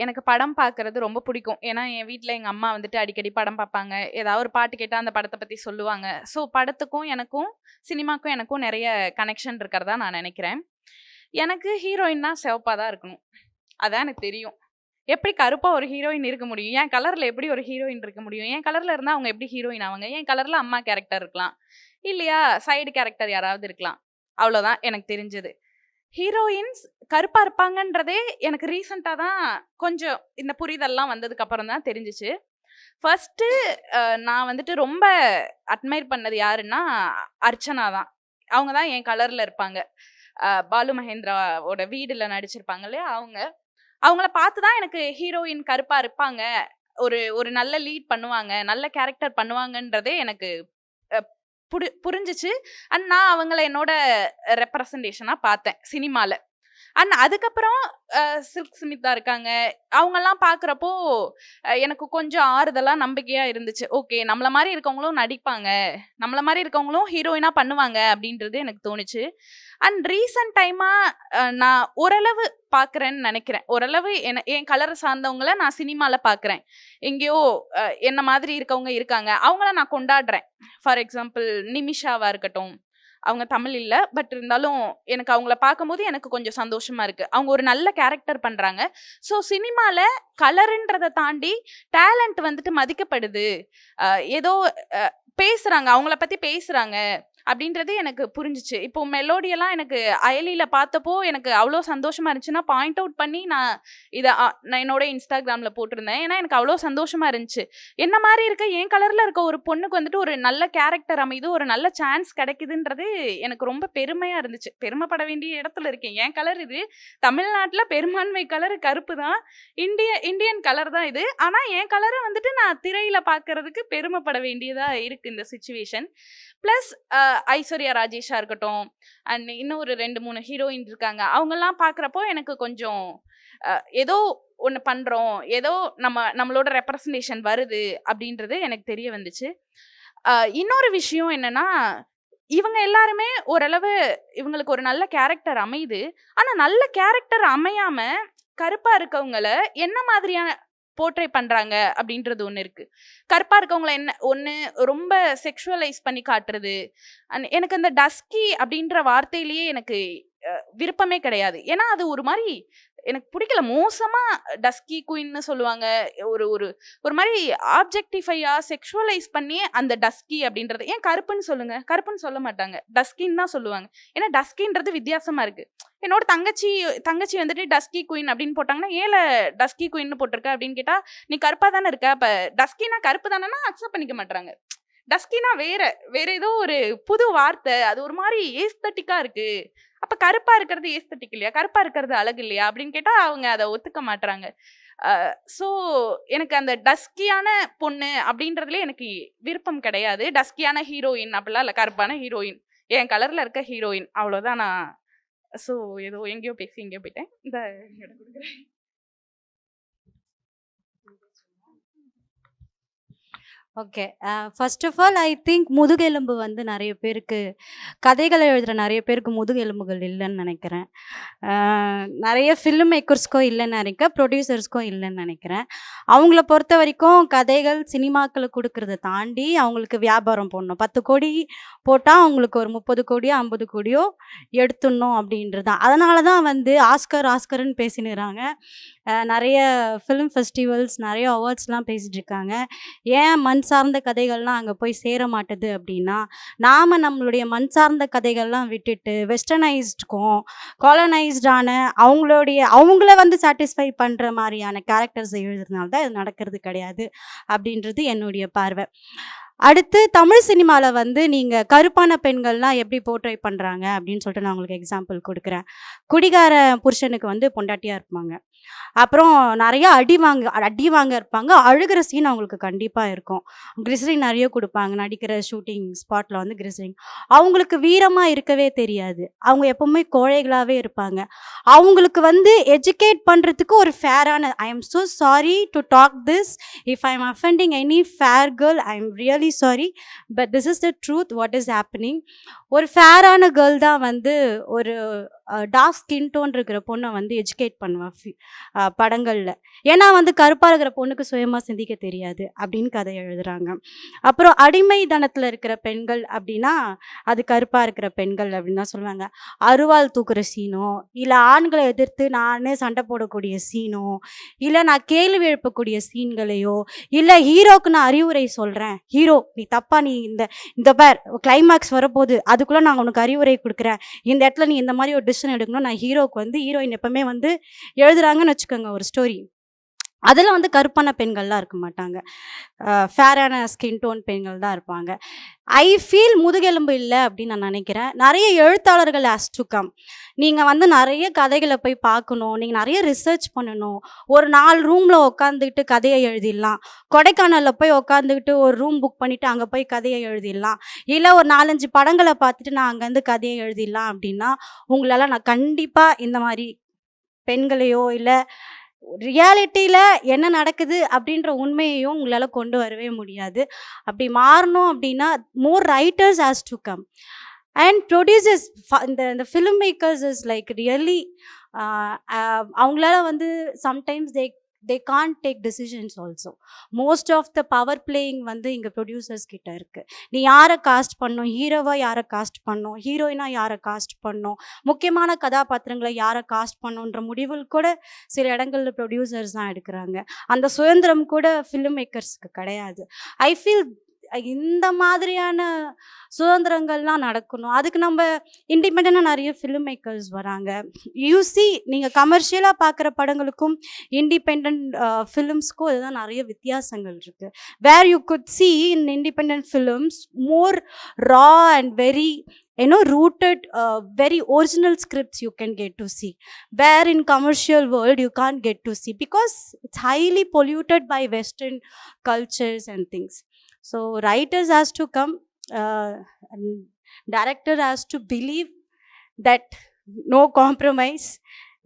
எனக்கு படம் பார்க்கறது ரொம்ப பிடிக்கும். ஏன்னா என் வீட்டில் எங்கள் அம்மா வந்துட்டு அடிக்கடி படம் பார்ப்பாங்க. ஏதாவது ஒரு பாட்டு கேட்டால் அந்த படத்தை பற்றி சொல்லுவாங்க. ஸோ படத்துக்கும் எனக்கும் சினிமாக்கும் எனக்கும் நிறைய கனெக்ஷன் இருக்கிறதா நான் நினைக்கிறேன். எனக்கு ஹீரோயின்னா சிவப்பாக தான் இருக்கணும், அதான் எனக்கு தெரியும். எப்படி கருப்பாக ஒரு ஹீரோயின் இருக்க முடியும்? என் கலரில் எப்படி ஒரு ஹீரோயின் இருக்க முடியும்? என் கலரில் இருந்தால் அவங்க எப்படி ஹீரோயின் ஆவாங்க? என் கலரில் அம்மா கேரக்டர் இருக்கலாம், இல்லையா சைடு கேரக்டர் யாராவது இருக்கலாம். அவ்வளோதான் எனக்கு தெரிஞ்சது. ஹீரோயின்ஸ் கருப்பாக இருப்பாங்கன்றதே எனக்கு ரீசெண்டாக தான் கொஞ்சம் இந்த புரிதல்லாம் வந்ததுக்கு அப்புறம் தான் தெரிஞ்சிச்சு. ஃபர்ஸ்ட்டு நான் வந்துட்டு ரொம்ப அட்மையர் பண்ணது யாருன்னா அர்ச்சனா தான். அவங்க தான் என் கலரில் இருப்பாங்க. பாலு மகேந்திராவோட வீடில் நடிச்சிருப்பாங்க இல்லையா, அவங்கள பார்த்து தான் எனக்கு ஹீரோயின் கருப்பாக இருப்பாங்க, ஒரு நல்ல லீட் பண்ணுவாங்க, நல்ல கேரக்டர் பண்ணுவாங்கன்றதே எனக்கு புரிஞ்சிச்சு. அண்ட் நான் அவங்கள என்னோட ரெப்ரசன்டேஷனாக பார்த்தேன் சினிமாவில். அண்ட் அதுக்கப்புறம் சில்க் ஸ்மிதா இருக்காங்க, அவங்கெல்லாம் பார்க்குறப்போ எனக்கு கொஞ்சம் ஆறுதலாக நம்பிக்கையாக இருந்துச்சு. ஓகே, நம்மள மாதிரி இருக்கவங்களும் நடிப்பாங்க, நம்மள மாதிரி இருக்கவங்களும் ஹீரோயினாக பண்ணுவாங்க அப்படின்றது எனக்கு தோணுச்சு. அண்ட் ரீசன்ட் டைமாக நான் ஓரளவு பார்க்குறேன்னு நினைக்கிறேன். ஓரளவு என் கலரை சார்ந்தவங்கள நான் சினிமாவில் பார்க்குறேன். எங்கேயோ என்ன மாதிரி இருக்கவங்க இருக்காங்க, அவங்கள நான் கொண்டாடுறேன். ஃபார் எக்ஸாம்பிள் நிமிஷாவாக இருக்கட்டும், அவங்க தமிழ் இல்லை, பட் இருந்தாலும் எனக்கு அவங்கள பார்க்கும்போது எனக்கு கொஞ்சம் சந்தோஷமா இருக்கு. அவங்க ஒரு நல்ல கேரக்டர் பண்றாங்க. ஸோ சினிமாவில் கலருன்றதை தாண்டி டேலண்ட் வந்துட்டு மதிக்கப்படுது, ஏதோ பேசுறாங்க, அவங்கள பத்தி பேசுறாங்க அப்படின்றது எனக்கு புரிஞ்சிச்சு. இப்போ மெலோடியெல்லாம் எனக்கு அயலியில் பார்த்தப்போ எனக்கு அவ்வளோ சந்தோஷமா இருந்துச்சுன்னா பாயிண்ட் அவுட் பண்ணி நான் என்னோட இன்ஸ்டாகிராமில் போட்டிருந்தேன். ஏன்னா எனக்கு அவ்வளோ சந்தோஷமா இருந்துச்சு. என்ன மாதிரி இருக்க என் கலரில் இருக்க ஒரு பொண்ணுக்கு வந்துட்டு ஒரு நல்ல கேரக்டர் அமைது, ஒரு நல்ல சான்ஸ் கிடைக்குதுன்றது எனக்கு ரொம்ப பெருமையாக இருந்துச்சு. பெருமைப்பட வேண்டிய இடத்துல இருக்கேன். என் கலர் இது, தமிழ்நாட்டில் பெரும்பான்மை கலர் கருப்பு தான், இந்தியன் கலர் தான் இது. ஆனால் என் கலரை வந்துட்டு நான் திரையில் பார்க்கறதுக்கு பெருமைப்பட வேண்டியதாக இருக்குது இந்த சுச்சுவேஷன். ப்ளஸ் ஐஸ்வர்யா ராஜேஷா இருக்கட்டும், அண்ட் இன்னும் ஒரு 2-3 ஹீரோயின் இருக்காங்க. அவங்கெல்லாம் பார்க்குறப்போ எனக்கு கொஞ்சம் ஏதோ ஒன்று பண்ணுறோம், ஏதோ நம்மளோட ரெப்ரசன்டேஷன் வருது அப்படின்றது எனக்கு தெரிய வந்துச்சு. இன்னொரு விஷயம் என்னன்னா, இவங்க எல்லாருமே ஓரளவு இவங்களுக்கு ஒரு நல்ல கேரக்டர் அமையுது. ஆனால் நல்ல கேரக்டர் அமையாம கருப்பாக இருக்கவங்கள என்ன மாதிரியான போர்ட்ரே பண்றாங்க அப்படின்றது ஒன்று இருக்கு. கருப்பா இருக்கவங்கள என்ன ஒன்று ரொம்ப செக்ஷுவலைஸ் பண்ணி காட்டுறது. எனக்கு அந்த டஸ்கி அப்படின்ற வார்த்தையிலேயே எனக்கு விருப்பமே கிடையாது. ஏன்னா அது ஒரு மாதிரி எனக்கு பிடிக்கல. மோசமா டஸ்கி குயின்னு சொல்லுவாங்க, ஒரு ஒரு ஒரு மாதிரி ஆப்ஜெக்டிஃபையா செக்ஷுவலைஸ் பண்ணி அந்த டஸ்கி அப்படின்றது. ஏன் கருப்புன்னு சொல்லுங்க, கருப்புன்னு சொல்ல மாட்டாங்க, டஸ்கின்னு தான் சொல்லுவாங்க. ஏன்னா டஸ்கின்றது வித்தியாசமா இருக்கு. என்னோட தங்கச்சி வந்துட்டு டஸ்கி குயின் அப்படின்னு போட்டாங்கன்னா, ஏல டஸ்கி குயின்னு போட்டிருக்க அப்படின்னு கேட்டா, நீ கருப்பா தானே இருக்க, அப்ப டஸ்கினா கருப்பு தானேன்னா அக்செப்ட் பண்ணிக்க மாட்டாங்க. டஸ்கினா வேற ஏதோ ஒரு புது வார்த்தை, அது ஒரு மாதிரி ஏஸ்தட்டிக்கா இருக்கு. அப்ப கருப்பா இருக்கிறது ஏஸ்தட்டிக் இல்லையா, கருப்பா இருக்கிறது அழகு இல்லையா அப்படின்னு கேட்டா அவங்க அதை ஒத்துக்க மாட்டாங்க. ஸோ எனக்கு அந்த டஸ்கியான பொண்ணு அப்படின்றதுல எனக்கு விருப்பம் கிடையாது. டஸ்கியான ஹீரோயின் அப்படிலாம் இல்லை, கருப்பான ஹீரோயின், என் கலர்ல இருக்க ஹீரோயின், அவ்வளோதான். நான் ஸோ ஏதோ எங்கேயோ பேசி எங்கேயோ போயிட்டேன். இந்த கொடுக்குறேன். Okay. First of all I think முதுகெலும்பு வந்து நிறைய பேருக்கு, கதைகளை எழுதுகிற நிறைய பேருக்கு முதுகெலும்புகள் இல்லைன்னு நினைக்கிறேன். நிறைய ஃபில்ம் மேக்கர்ஸ்க்கும் இல்லைன்னு நினைக்கிறேன், ப்ரொடியூசர்ஸ்க்கும் இல்லைன்னு நினைக்கிறேன். அவங்கள பொறுத்த வரைக்கும் கதைகள் சினிமாக்களுக்கு கொடுக்கறத தாண்டி அவங்களுக்கு வியாபாரம் போடணும். 10 கோடி போட்டால் அவங்களுக்கு ஒரு 30 கோடியோ 50 கோடியோ எடுத்துடணும் அப்படின்றது தான். அதனால தான் வந்து ஆஸ்கர்ன்னு பேசினுறாங்க. நிறைய ஃபிலிம் ஃபெஸ்டிவல்ஸ், நிறைய அவார்ட்ஸ்லாம் பேசிகிட்டு இருக்காங்க. ஏன் மண் சார்ந்த கதைகள்லாம் அங்கே போய் சேர மாட்டுது அப்படின்னா, நாம் நம்மளுடைய மண் சார்ந்த கதைகள்லாம் விட்டுட்டு வெஸ்டர்னைஸ்டுக்கும் காலனைஸ்டான அவங்கள வந்து சாட்டிஸ்ஃபை பண்ணுற மாதிரியான கேரக்டர்ஸை எழுதுறதுனால தான் இது நடக்கிறது கிடையாது அப்படின்றது என்னுடைய பார்வை. அடுத்து தமிழ் சினிமாவில் வந்து நீங்கள் கருப்பான பெண்கள்லாம் எப்படி போர்ட்ரை பண்ணுறாங்க அப்படின்னு சொல்லிட்டு நான் உங்களுக்கு எக்ஸாம்பிள் கொடுக்குறேன். குடிகார புருஷனுக்கு வந்து பொண்டாட்டியாக இருப்பாங்க, அப்புறம் நிறையா அடி வாங்க இருப்பாங்க, அழுகிற சீன் அவங்களுக்கு கண்டிப்பாக இருக்கும். கிரிஸ்லின் நிறைய கொடுப்பாங்க, நடிக்கிற ஷூட்டிங் ஸ்பாட்டில் வந்து கிரிஸ்லின். அவங்களுக்கு வீரமாக இருக்கவே தெரியாது, அவங்க எப்போவுமே கோழைகளாகவே இருப்பாங்க. அவங்களுக்கு வந்து எஜுகேட் பண்ணுறதுக்கு ஒரு ஃபேரான, I am so sorry to talk this, if I am offending any fair girl, I am really sorry, but this is the truth what is happening. ஒரு ஃபேரான கேர்ள் தான் வந்து ஒரு டார்க் ஸ்கின் டோன் இருக்கிற பொண்ணை வந்து எஜுகேட் பண்ணுவேன் படங்களில். ஏன்னா வந்து கருப்பாக இருக்கிற பொண்ணுக்கு சுயமாக சிந்திக்க தெரியாது அப்படின்னு கதை எழுதுகிறாங்க. அப்புறம் அடிமைத்தனத்தில் இருக்கிற பெண்கள் அப்படின்னா அது கருப்பாக இருக்கிற பெண்கள் அப்படின்னு தான் சொல்லுவாங்க. அருவாள் தூக்குற சீனோ, இல்லை ஆண்களை எதிர்த்து நானே சண்டை போடக்கூடிய சீனோ, இல்லை நான் கேள்வி எழுப்பக்கூடிய சீன்களையோ, இல்லை ஹீரோக்கு நான் அறிவுரை சொல்கிறேன், ஹீரோ நீ தப்பா, நீ இந்த பேர் கிளைமேக்ஸ் வரப்போகுது, அதுக்குள்ளே நான் உனக்கு அறிவுரை கொடுக்குறேன், இந்த இடத்துல நீ இந்த மாதிரி ஒரு டிசிஷன் எடுக்கணும், நான் ஹீரோக்கு வந்து ஹீரோயின் எப்பவுமே வந்து எழுதுறாங்கன்னு வச்சுக்கோங்க ஒரு ஸ்டோரி. அதில் வந்து கருப்பான பெண்கள்லாம் இருக்க மாட்டாங்க, ஃபேரான ஸ்கின் டோன் பெண்கள் தான் இருப்பாங்க. ஐ ஃபீல் முதுகெலும்பு இல்லை அப்படின்னு நான் நினைக்கிறேன். நிறைய எழுத்தாளர்கள் ஹேஸ் டு கம். நீங்கள் வந்து நிறைய கதைகளை போய் பார்க்கணும், நீங்கள் நிறைய ரிசர்ச் பண்ணணும். ஒரு 4 ரூமில் உட்காந்துக்கிட்டு கதையை எழுதிடலாம், கொடைக்கானலில் போய் உட்காந்துக்கிட்டு ஒரு ரூம் புக் பண்ணிவிட்டு அங்கே போய் கதையை எழுதிடலாம், இல்லை ஒரு 4-5 படங்களை பார்த்துட்டு நான் அங்கேருந்து கதையை எழுதிடலாம் அப்படின்னா உங்களால் நான் கண்டிப்பாக இந்த மாதிரி பெண்களையோ இல்லை ரியாலிட்டியில் என்ன நடக்குது அப்படின்ற உண்மையையும் உங்களால் கொண்டு வரவே முடியாது. அப்படி மாறணும் அப்படின்னா more writers has to come and producers. இந்த film makers is like really அவங்களால வந்து sometimes they can't take decisions also. Most of the power playing வந்து இங்கே ப்ரொடியூசர்ஸ் கிட்ட இருக்குது. நீ யாரை காஸ்ட் பண்ணணும், ஹீரோவாக யாரை காஸ்ட் பண்ணணும், ஹீரோயினாக யாரை காஸ்ட் பண்ணணும், முக்கியமான கதாபாத்திரங்களை யாரை காஸ்ட் பண்ணணுன்ற முடிவுகள் கூட சில இடங்களில் ப்ரொடியூசர்ஸ் தான் எடுக்கிறாங்க. அந்த சுதந்திரம் கூட ஃபிலிம் மேக்கர்ஸ்க்கு கிடையாது. ஐ ஃபீல் இந்த மாதிரியான சுதந்திரங்கள்லாம் நடக்கணும். அதுக்கு நம்ம இண்டிபெண்டாக நிறைய ஃபிலிம் மேக்கர்ஸ் வராங்க. யூசி நீங்கள் கமர்ஷியலாக பார்க்குற படங்களுக்கும் இண்டிபெண்ட் ஃபிலிம்ஸ்க்கும் இதுதான் நிறைய வித்தியாசங்கள் இருக்குது. Where you could see in independent films more raw and very rooted very original scripts you can get to see, where in commercial world you can't get to see because it's highly polluted by western cultures and things. So writers has to come, and director has to believe that no compromise.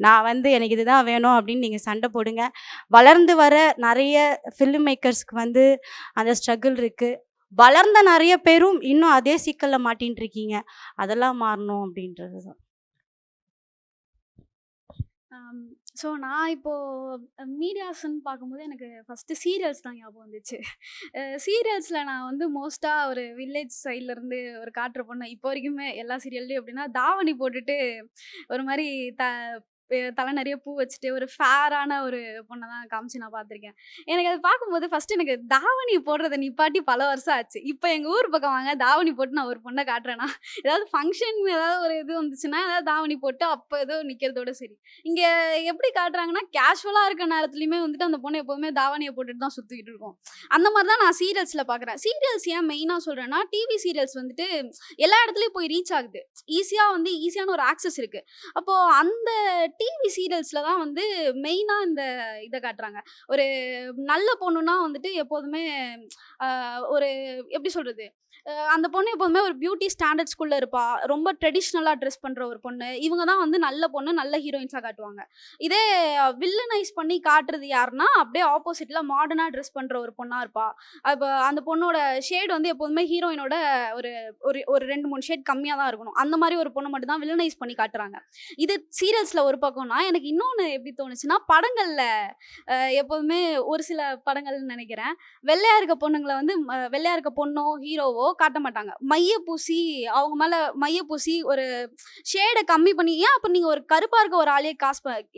நான் வந்து எனக்கு இதுதான் வேணும் அப்படின்னு நீங்கள் சண்டை போடுங்க. வளர்ந்து வர நிறைய ஃபிலிம் மேக்கர்ஸ்க்கு வந்து அந்த ஸ்ட்ரகிள் இருக்குது. வளர்ந்த நிறைய பேரும் இன்னும் அதே சிக்கலில் மாட்டின்னு இருக்கீங்க. அதெல்லாம் மாறணும் அப்படின்றது தான். ஸோ நான் இப்போது மீடியாஸ்ன்னு பார்க்கும்போது எனக்கு ஃபஸ்ட்டு சீரியல்ஸ் தான் ஞாபகம் வந்துச்சு. சீரியல்ஸில் நான் வந்து மோஸ்ட்டாக ஒரு வில்லேஜ் சைட்லேருந்து ஒரு காட்டுற பொண்ணு இப்போ வரைக்குமே எல்லா சீரியல்லையும் எப்படின்னா தாவணி போட்டுட்டு ஒரு மாதிரி தலை நிறைய பூ வச்சுட்டு ஒரு ஃபேரான ஒரு பொண்ணை தான் காமிச்சு நான் பார்த்துருக்கேன். எனக்கு அது பார்க்கும்போது ஃபஸ்ட்டு எனக்கு தாவணி போடுறதை நிப்பாட்டி பல வருஷம் ஆச்சு. இப்போ எங்கள் ஊர் பக்கம் வாங்க தாவணி போட்டு நான் ஒரு பொண்ணை காட்டுறேன்னா, ஏதாவது ஃபங்க்ஷன் ஏதாவது ஒரு இது வந்துச்சுன்னா ஏதாவது தாவணி போட்டு அப்போ ஏதோ நிற்கிறதோட சரி. இங்கே எப்படி காட்டுறாங்கன்னா கேஷுவலாக இருக்க நேரத்துலையுமே வந்துட்டு அந்த பொண்ணை எப்போதுமே தாவணியை போட்டுட்டு தான் சுற்றிக்கிட்டு இருக்கோம். அந்த மாதிரி தான் நான் சீரியல்ஸில் பார்க்குறேன். சீரியல்ஸ் ஏன் மெயினாக சொல்கிறேன்னா, டிவி சீரியல்ஸ் வந்துட்டு எல்லா இடத்துலையும் போய் ரீச் ஆகுது, ஈஸியான ஒரு ஆக்சஸ் இருக்குது. அப்போது அந்த டிவி சீரியல்ஸில் தான் வந்து மெயினாக இந்த இதை காட்டுறாங்க. ஒரு நல்ல பொண்ணுன்னா வந்துட்டு எப்போதுமே ஒரு எப்படி சொல்கிறது, அந்த பொண்ணு எப்போதுமே ஒரு பியூட்டி ஸ்டாண்டர்ட்ஸ்குள்ளே இருப்பா, ரொம்ப ட்ரெடிஷ்னலாக ட்ரெஸ் பண்ணுற ஒரு பொண்ணு. இவங்க தான் வந்து நல்ல பொண்ணு, நல்ல ஹீரோயின்ஸாக காட்டுவாங்க. இதே வில்லனைஸ் பண்ணி காட்டுறது யாருன்னா அப்படியே ஆப்போசிட்டில் மாடர்னாக ட்ரெஸ் பண்ணுற ஒரு பொண்ணாக இருப்பா. அப்போ அந்த பொண்ணோட ஷேட் வந்து எப்போதுமே ஹீரோயினோட ஒரு ஒரு 2-3 ஷேட் கம்மியாக தான் இருக்கணும். அந்த மாதிரி ஒரு பொண்ணை மட்டும் தான் வில்லனைஸ் பண்ணி காட்டுறாங்க. இது சீரியல்ஸில் ஒரு பக்கம்னா, எனக்கு இன்னொன்று எப்படி தோணுச்சுன்னா, படங்களில் எப்போதுமே ஒரு சில படங்கள்னு நினைக்கிறேன், வெள்ளையாக இருக்க பொண்ணுங்களை வந்து வெள்ளையாக இருக்க பொண்ணோ ஹீரோவோ காட்ட மாட்டாங்க. மையப்பூசி அவங்க மேலே மையப்பூசி ஒரு ஷேடை கம்மி பண்ணி, ஏன் அப்போ நீங்கள் ஒரு கருப்பாக இருக்க ஒரு ஆளையே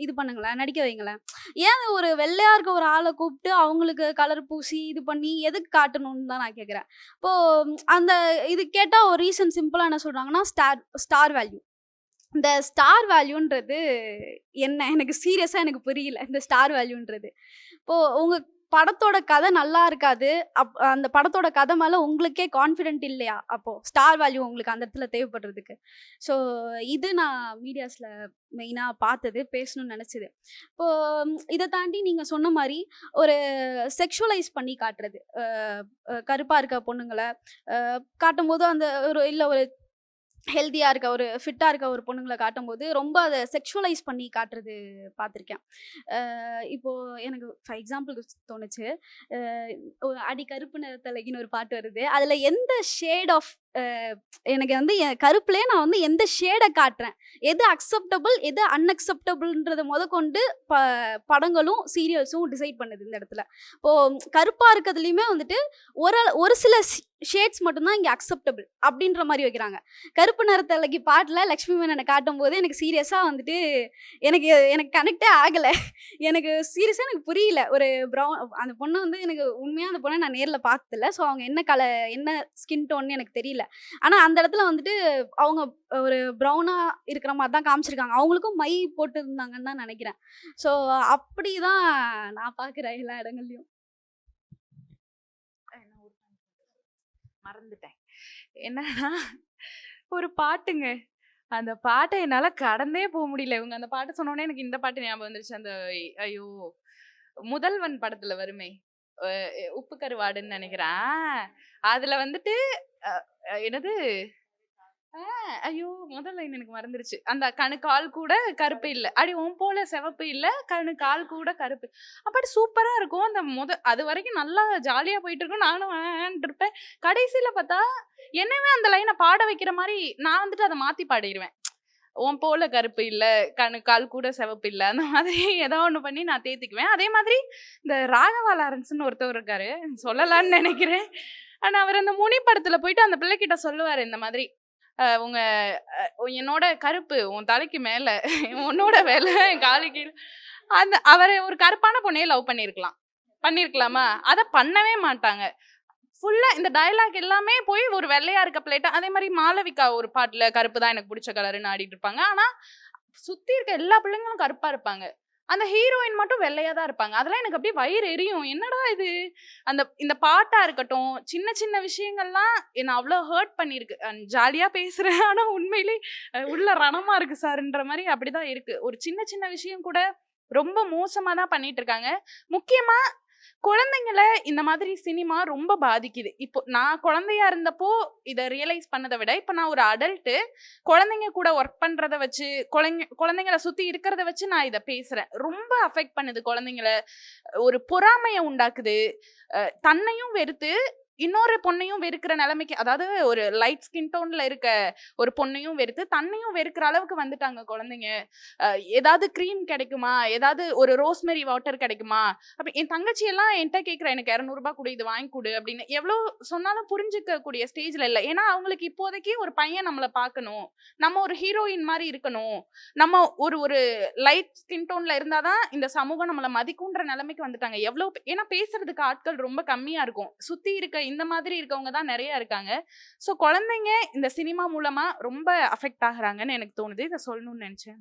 இது பண்ணுங்களேன், நடிக்க வைங்களேன். ஏன் ஒரு வெள்ளையாக இருக்க ஒரு ஆளை கூப்பிட்டு அவங்களுக்கு கலர் பூசி இது பண்ணி எதுக்கு காட்டணும்னு தான் நான் கேட்குறேன். இப்போது அந்த இது கேட்டால் ஒரு ரீசன் சிம்பிளாக என்ன சொல்கிறாங்கன்னா, ஸ்டார் வேல்யூ. இந்த ஸ்டார் வேல்யூன்றது என்ன, எனக்கு சீரியஸாக எனக்கு புரியல இந்த ஸ்டார் வேல்யூன்றது. இப்போது உங்கள் படத்தோட கதை நல்லா இருக்காது, அந்த படத்தோட கதை மேலே உங்களுக்கே கான்ஃபிடென்ட் இல்லையா, அப்போது ஸ்டார் வேல்யூ உங்களுக்கு அந்த இடத்துல தேவைப்படுறதுக்கு. ஸோ இது நான் மீடியாஸில் மெயினாக பார்த்தது, பேசணும்னு நினச்சிது. இப்போது இதை தாண்டி நீங்கள் சொன்ன மாதிரி ஒரு செக்ஷுவலைஸ் பண்ணி காட்டுறது, கருப்பாக இருக்க பொண்ணுங்களை காட்டும்போது அந்த ஒரு ஹெல்த்தியாக இருக்க ஒரு ஃபிட்டாக இருக்க ஒரு பொண்ணுங்களை காட்டும்போது ரொம்ப அதை செக்ஷுவலைஸ் பண்ணி காட்டுறது பார்த்துருக்கேன். இப்போது எனக்கு ஃபார் எக்ஸாம்பிளுக்கு தோணுச்சு, அடி கருப்பு நிறத்தலைக்குன்னு ஒரு பாட்டு வருது. அதில் எந்த ஷேட் ஆஃப் எனக்கு வந்து என் கருப்புலேயே நான் வந்து எந்த ஷேடை காட்டுறேன், எது அக்செப்டபிள் எது அன்அக்செப்டபிள்ன்றத கொண்டு படங்களும் சீரியல்ஸும் டிசைட் பண்ணுது இந்த இடத்துல. இப்போது கருப்பாக இருக்கிறதுலையுமே வந்துட்டு ஒரு சில ஷேட்ஸ் மட்டும்தான் இங்கே அக்செப்டபிள் அப்படின்ற மாதிரி வைக்கிறாங்க. கருப்பு நிறத்தலைக்கு பாட்டில் லக்ஷ்மி மேனனை காட்டும் போது எனக்கு சீரியஸாக வந்துட்டு எனக்கு கனெக்டே ஆகலை. எனக்கு சீரியஸாக எனக்கு புரியல. ஒரு அந்த பொண்ணு வந்து எனக்கு உண்மையாக அந்த பொண்ணை நான் நேரில் பார்த்ததில்ல. ஸோ அவங்க என்ன ஸ்கின் டோன்னு எனக்கு தெரியல. ஆனால் அந்த இடத்துல வந்துட்டு அவங்க ஒரு ப்ரௌனாக இருக்கிற மாதிரி தான் காமிச்சிருக்காங்க. அவங்களுக்கும் மை போட்டு இருந்தாங்கன்னு தான் நினைக்கிறேன். ஸோ அப்படி தான் நான் பார்க்குறேன் எல்லா இடங்கள்லையும். மறந்துட்டேன். என்னன்னா ஒரு பாட்டுங்க. அந்த பாட்டை என்னால கடந்தே போக முடியல. இவங்க அந்த பாட்டு சொன்னோடனே எனக்கு இந்த பாட்டு ஞாபகம் வந்துருச்சு. அந்த ஐயோ முதல்வன் படத்துல வருமே, உப்பு கருவாடுன்னு நினைக்கிறேன். அதுல வந்துட்டு என்னது ஐயோ முதல் லைன் எனக்கு மறந்துருச்சு. அந்த கணு கால் கூட கருப்பு இல்ல, அடி உன் போல சிவப்பு இல்ல, கணு கால் கூட கருப்பு. அப்படி சூப்பரா இருக்கும். அந்த அது வரைக்கும் நல்லா ஜாலியா போயிட்டு இருக்கும். நானும் இருப்பேன். கடைசியில பார்த்தா என்னவே அந்த லைனை பாட வைக்கிற மாதிரி நான் வந்துட்டு அதை மாத்தி பாடிடுவேன். உன் போல கருப்பு இல்ல, கணு கால் கூட சிவப்பு இல்ல, அந்த மாதிரி ஏதோ ஒண்ணு பண்ணி நான் தேத்திக்குவேன். அதே மாதிரி இந்த ராகவா லாரன்ஸ்ன்னு ஒருத்தவர் இருக்காரு, சொல்லலான்னு நினைக்கிறேன். ஆனா அவர் அந்த முனி படத்துல போயிட்டு அந்த பிள்ளைகிட்ட சொல்லுவாரு இந்த மாதிரி, என்னோட கருப்பு உன் தலைக்கு மேல, உன்னோட வேலை என் காலு கீழே. அவரை ஒரு கருப்பான பொண்ணையே லவ் பண்ணிருக்கலாமா? அதை பண்ணவே மாட்டாங்க. ஃபுல்லா இந்த டயலாக் எல்லாமே போய் ஒரு வெள்ளையா இருக்க பிளேட்டா. அதே மாதிரி மாளவிகா ஒரு பாட்டுல கருப்பு தான் எனக்கு பிடிச்ச கலருன்னு ஆடிட்டு இருப்பாங்க. ஆனா சுத்தி இருக்க எல்லா பிள்ளைங்களும் கருப்பா இருப்பாங்க. அந்த ஹீரோயின் மட்டும் வெள்ளையா தான் இருப்பாங்க. அதெல்லாம் எனக்கு அப்படியே வயிறு எரியும். என்னடா இது? இந்த பாட்டா இருக்கட்டும், சின்ன சின்ன விஷயங்கள்லாம் என்ன அவ்வளோ ஹர்ட் பண்ணிருக்கு. ஜாலியா பேசுறேன், ஆனா உண்மையிலே உள்ள ரணமா இருக்கு சார்ன்ற மாதிரி அப்படிதான் இருக்கு. ஒரு சின்ன சின்ன விஷயம் கூட ரொம்ப மோசமா தான் பண்ணிட்டு இருக்காங்க. முக்கியமா குழந்தைங்களை இந்த மாதிரி சினிமா ரொம்ப பாதிக்குது. இப்போ நான் குழந்தையா இருந்தப்போ இதை ரியலைஸ் பண்ணதை விட, இப்போ நான் ஒரு அடல்ட்டு குழந்தைங்க கூட ஒர்க் பண்றதை வச்சு, குழந்தைங்களை சுத்தி இருக்கிறத வச்சு நான் இதை பேசுறேன். ரொம்ப அஃபெக்ட் பண்ணுது குழந்தைங்களை. ஒரு பொறாமையை உண்டாக்குது. தன்னையும் வெறுத்து இன்னொரு பொண்ணையும் வெறுக்கிற நிலைமைக்கு, அதாவது ஒரு லைட் ஸ்கின் டோன்ல இருக்க ஒரு பொண்ணையும் வெறுத்து தன்னையும் வெறுக்கிற அளவுக்கு வந்துட்டாங்க குழந்தைங்க. ஏதாவது க்ரீம் கிடைக்குமா, ஏதாவது ஒரு ரோஸ்மெரி வாட்டர் கிடைக்குமா, அப்படி என் தங்கச்சி எல்லாம் என்கிட்ட கேட்குற, எனக்கு 200 ரூபாய் கொடு, இது வாங்கி கொடு அப்படின்னு எவ்வளோ சொன்னாலும் புரிஞ்சுக்க கூடிய ஸ்டேஜ்ல இல்லை. ஏன்னா அவங்களுக்கு இப்போதைக்கு ஒரு பையன் நம்மளை பார்க்கணும், நம்ம ஒரு ஹீரோயின் மாதிரி இருக்கணும், நம்ம ஒரு லைட் ஸ்கின் டோன்ல இருந்தாதான் இந்த சமூகம் நம்மளை மதிக்கும்ன்ற நிலைமைக்கு வந்துட்டாங்க. ஏன்னா பேசுறதுக்கு ஆட்கள் ரொம்ப கம்மியா இருக்கும். சுத்தி இருக்க இந்த மாதிரி இருக்கவங்க தான் நிறைய இருக்காங்க. ஸோ குழந்தைங்க இந்த சினிமா மூலமா ரொம்ப அஃபெக்ட் ஆகுறாங்கன்னு எனக்கு தோணுது. இதை சொல்லணும்னு நினைச்சேன்.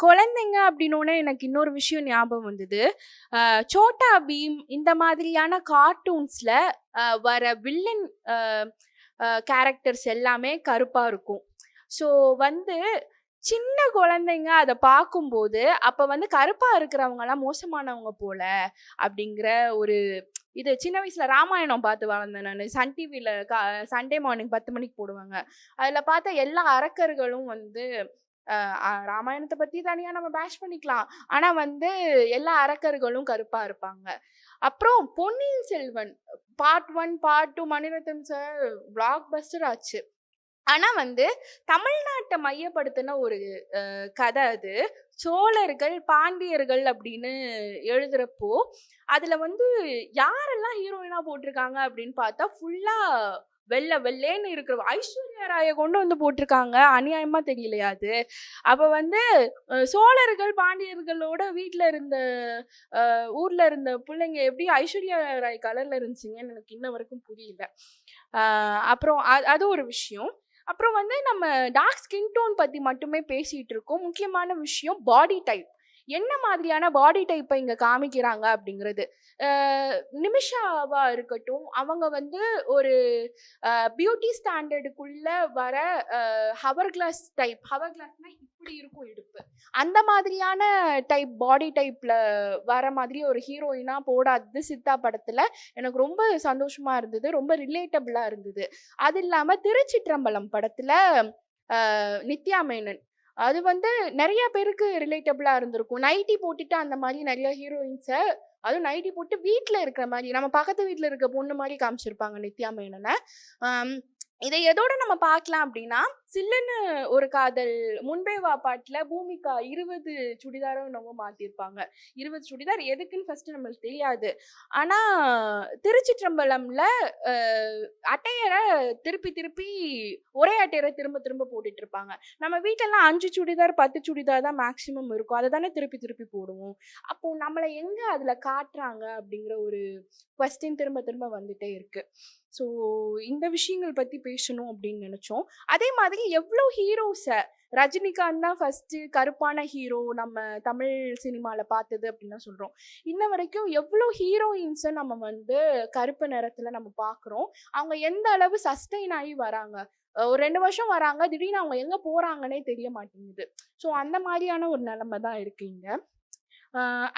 குழந்தைங்க அப்படின்னோடனே எனக்கு இன்னொரு விஷயம் ஞாபகம் வந்தது. சோட்டா பீம் இந்த மாதிரியான கார்ட்டூன்ஸ்ல வர வில்லன் கேரக்டர்ஸ் எல்லாமே கருப்பா இருக்கும். ஸோ சின்ன குழந்தைங்க அதை பார்க்கும்போது அப்ப கருப்பா இருக்கிறவங்கலாம் மோசமானவங்க போல அப்படிங்கிற ஒரு இது. சின்ன வயசுல ராமாயணம் பார்த்து வளர்ந்தேன் நான். சன் டிவியில சண்டே மார்னிங் 10 மணிக்கு போடுவாங்க. அதுல பார்த்த எல்லா அரக்கர்களும் ராமாயணத்தை பத்தி தனியா நம்ம பேஷ் பண்ணிக்கலாம். ஆனா எல்லா அரக்கர்களும் கருப்பா இருப்பாங்க. அப்புறம் Ponniyin Selvan part 1 part 2 Mani Ratnam sir blockbuster ஆச்சு. ஆனா தமிழ்நாட்டை மையப்படுத்தின ஒரு கதை அது. சோழர்கள் பாண்டியர்கள் அப்படின்னு எழுதுறப்போ அதுல யாரெல்லாம் ஹீரோயினா போட்டிருக்காங்க அப்படின்னு பார்த்தா ஃபுல்லா வெள்ளைன்னு இருக்கிற ஐஸ்வர்யா ராயை கொண்டு போட்டிருக்காங்க. அநியாயமா தெரியலையா அது? அப்ப சோழர்கள் பாண்டியர்களோட வீட்டுல இருந்த ஊர்ல இருந்த பிள்ளைங்க எப்படி ஐஸ்வர்யா ராய் கலர்ல இருந்துச்சுங்கன்னு எனக்கு இன்ன வரைக்கும் புரியல. அப்புறம் அது ஒரு விஷயம். அப்புறம் நம்ம டார்க் ஸ்கின் டோன் பத்தி மட்டுமே பேசிட்டு இருக்கோம். முக்கியமான விஷயம் பாடி டைப். என்ன மாதிரியான பாடி டைப்பை இங்க காமிக்கிறாங்க அப்படிங்கிறது. நிமிஷாவா இருக்கட்டும், அவங்க ஒரு பியூட்டி ஸ்டாண்டர்டுக்குள்ள வர ஹவர் கிளாஸ் டைப். ஹவர் கிளாஸ்னா இப்படி இருக்கும் இடுப்பு, அந்த மாதிரியான டைப் பாடி டைப்ல வர மாதிரி ஒரு ஹீரோயினா போடாதது சித்தா படத்துல எனக்கு ரொம்ப சந்தோஷமா இருந்தது, ரொம்ப ரிலேட்டபிளா இருந்தது. அது இல்லாம திருச்சிற்றம்பலம் படத்துல நித்யா மேனன், அது நிறைய பேருக்கு ரிலேட்டபிளா இருந்திருக்கும். நைட்டி போட்டுட்டு அந்த மாதிரி நிறைய ஹீரோயின்ஸை அதுவும் நைட்டி போட்டு வீட்டில் இருக்கிற மாதிரி, நம்ம பக்கத்து வீட்டில் இருக்க பொண்ணு மாதிரி காமிச்சிருப்பாங்க நித்யா மேனனை. இதை எதோட நம்ம பார்க்கலாம் அப்படின்னா, சில்லுன்னு ஒரு காதல் முன்பே வா பாட்டுல பூமிகா 20 சுடிதாரும் நம்ம மாத்திருப்பாங்க. 20 சுடிதார் எதுக்குன்னு ஃபர்ஸ்ட் நம்மளுக்கு தெரியாது. ஆனா திருச்சிற்றம்பலம்ல அட்டையரை திருப்பி திருப்பி ஒரே அட்டையரை திரும்ப திரும்ப போட்டுட்டு இருப்பாங்க. நம்ம வீட்டெல்லாம் 5 சுடிதார் 10 சுடிதார் தான் மேக்சிமம் இருக்கும். அதை தானே திருப்பி திருப்பி போடுவோம். அப்போ நம்மளை எங்க அதுல காட்டுறாங்க அப்படிங்கிற ஒரு கொஸ்டின் திரும்ப திரும்ப வந்துட்டே இருக்கு. ஸோ இந்த விஷயங்கள் பற்றி பேசணும் அப்படின்னு நினச்சோம். அதே மாதிரி எவ்வளோ ஹீரோஸை, ரஜினிகாந்த் தான் ஃபஸ்ட்டு கருப்பான ஹீரோ நம்ம தமிழ் சினிமாவில் பார்த்தது அப்படின்னு தான் சொல்கிறோம். இன்ன வரைக்கும் எவ்வளோ ஹீரோயின்ஸை நம்ம வந்து கருப்பு நிறத்தில் நம்ம பார்க்குறோம். அவங்க எந்த அளவு சஸ்டெயின் ஆகி வராங்க. ஒரு 2 வருஷம் வராங்க, திடீர்னு அவங்க எங்கே போகிறாங்கன்னே தெரிய மாட்டேங்குது. ஸோ அந்த மாதிரியான ஒரு நிலைமை தான் இருக்குது இங்கே.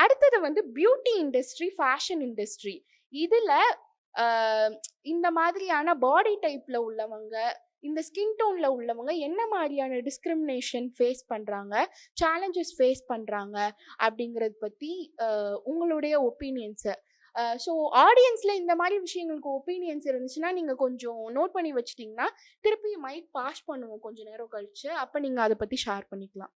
அடுத்தது வந்து பியூட்டி இண்டஸ்ட்ரி, ஃபேஷன் இண்டஸ்ட்ரி. இதில் இந்த மாதிரியான பாடி டைப்ல உள்ளவங்க, இந்த ஸ்கின் டோன்ல உள்ளவங்க என்ன மாதிரியான டிஸ்கிரிமினேஷன் ஃபேஸ் பண்றாங்க, சேலஞ்சஸ் ஃபேஸ் பண்றாங்க அப்படிங்கறத பத்தி உங்களுடைய ஒப்பீனியன்ஸ். ஸோ ஆடியன்ஸ்ல இந்த மாதிரி விஷயங்களுக்கு ஒப்பீனியன்ஸ் இருந்துச்சுன்னா நீங்க கொஞ்சம் நோட் பண்ணி வச்சிட்டிங்கன்னா திருப்பி மைக் பாஸ் பண்ணுவோம் கொஞ்ச நேரம் கழிச்சு. அப்ப நீங்க அதை பத்தி ஷேர் பண்ணிக்கலாம்.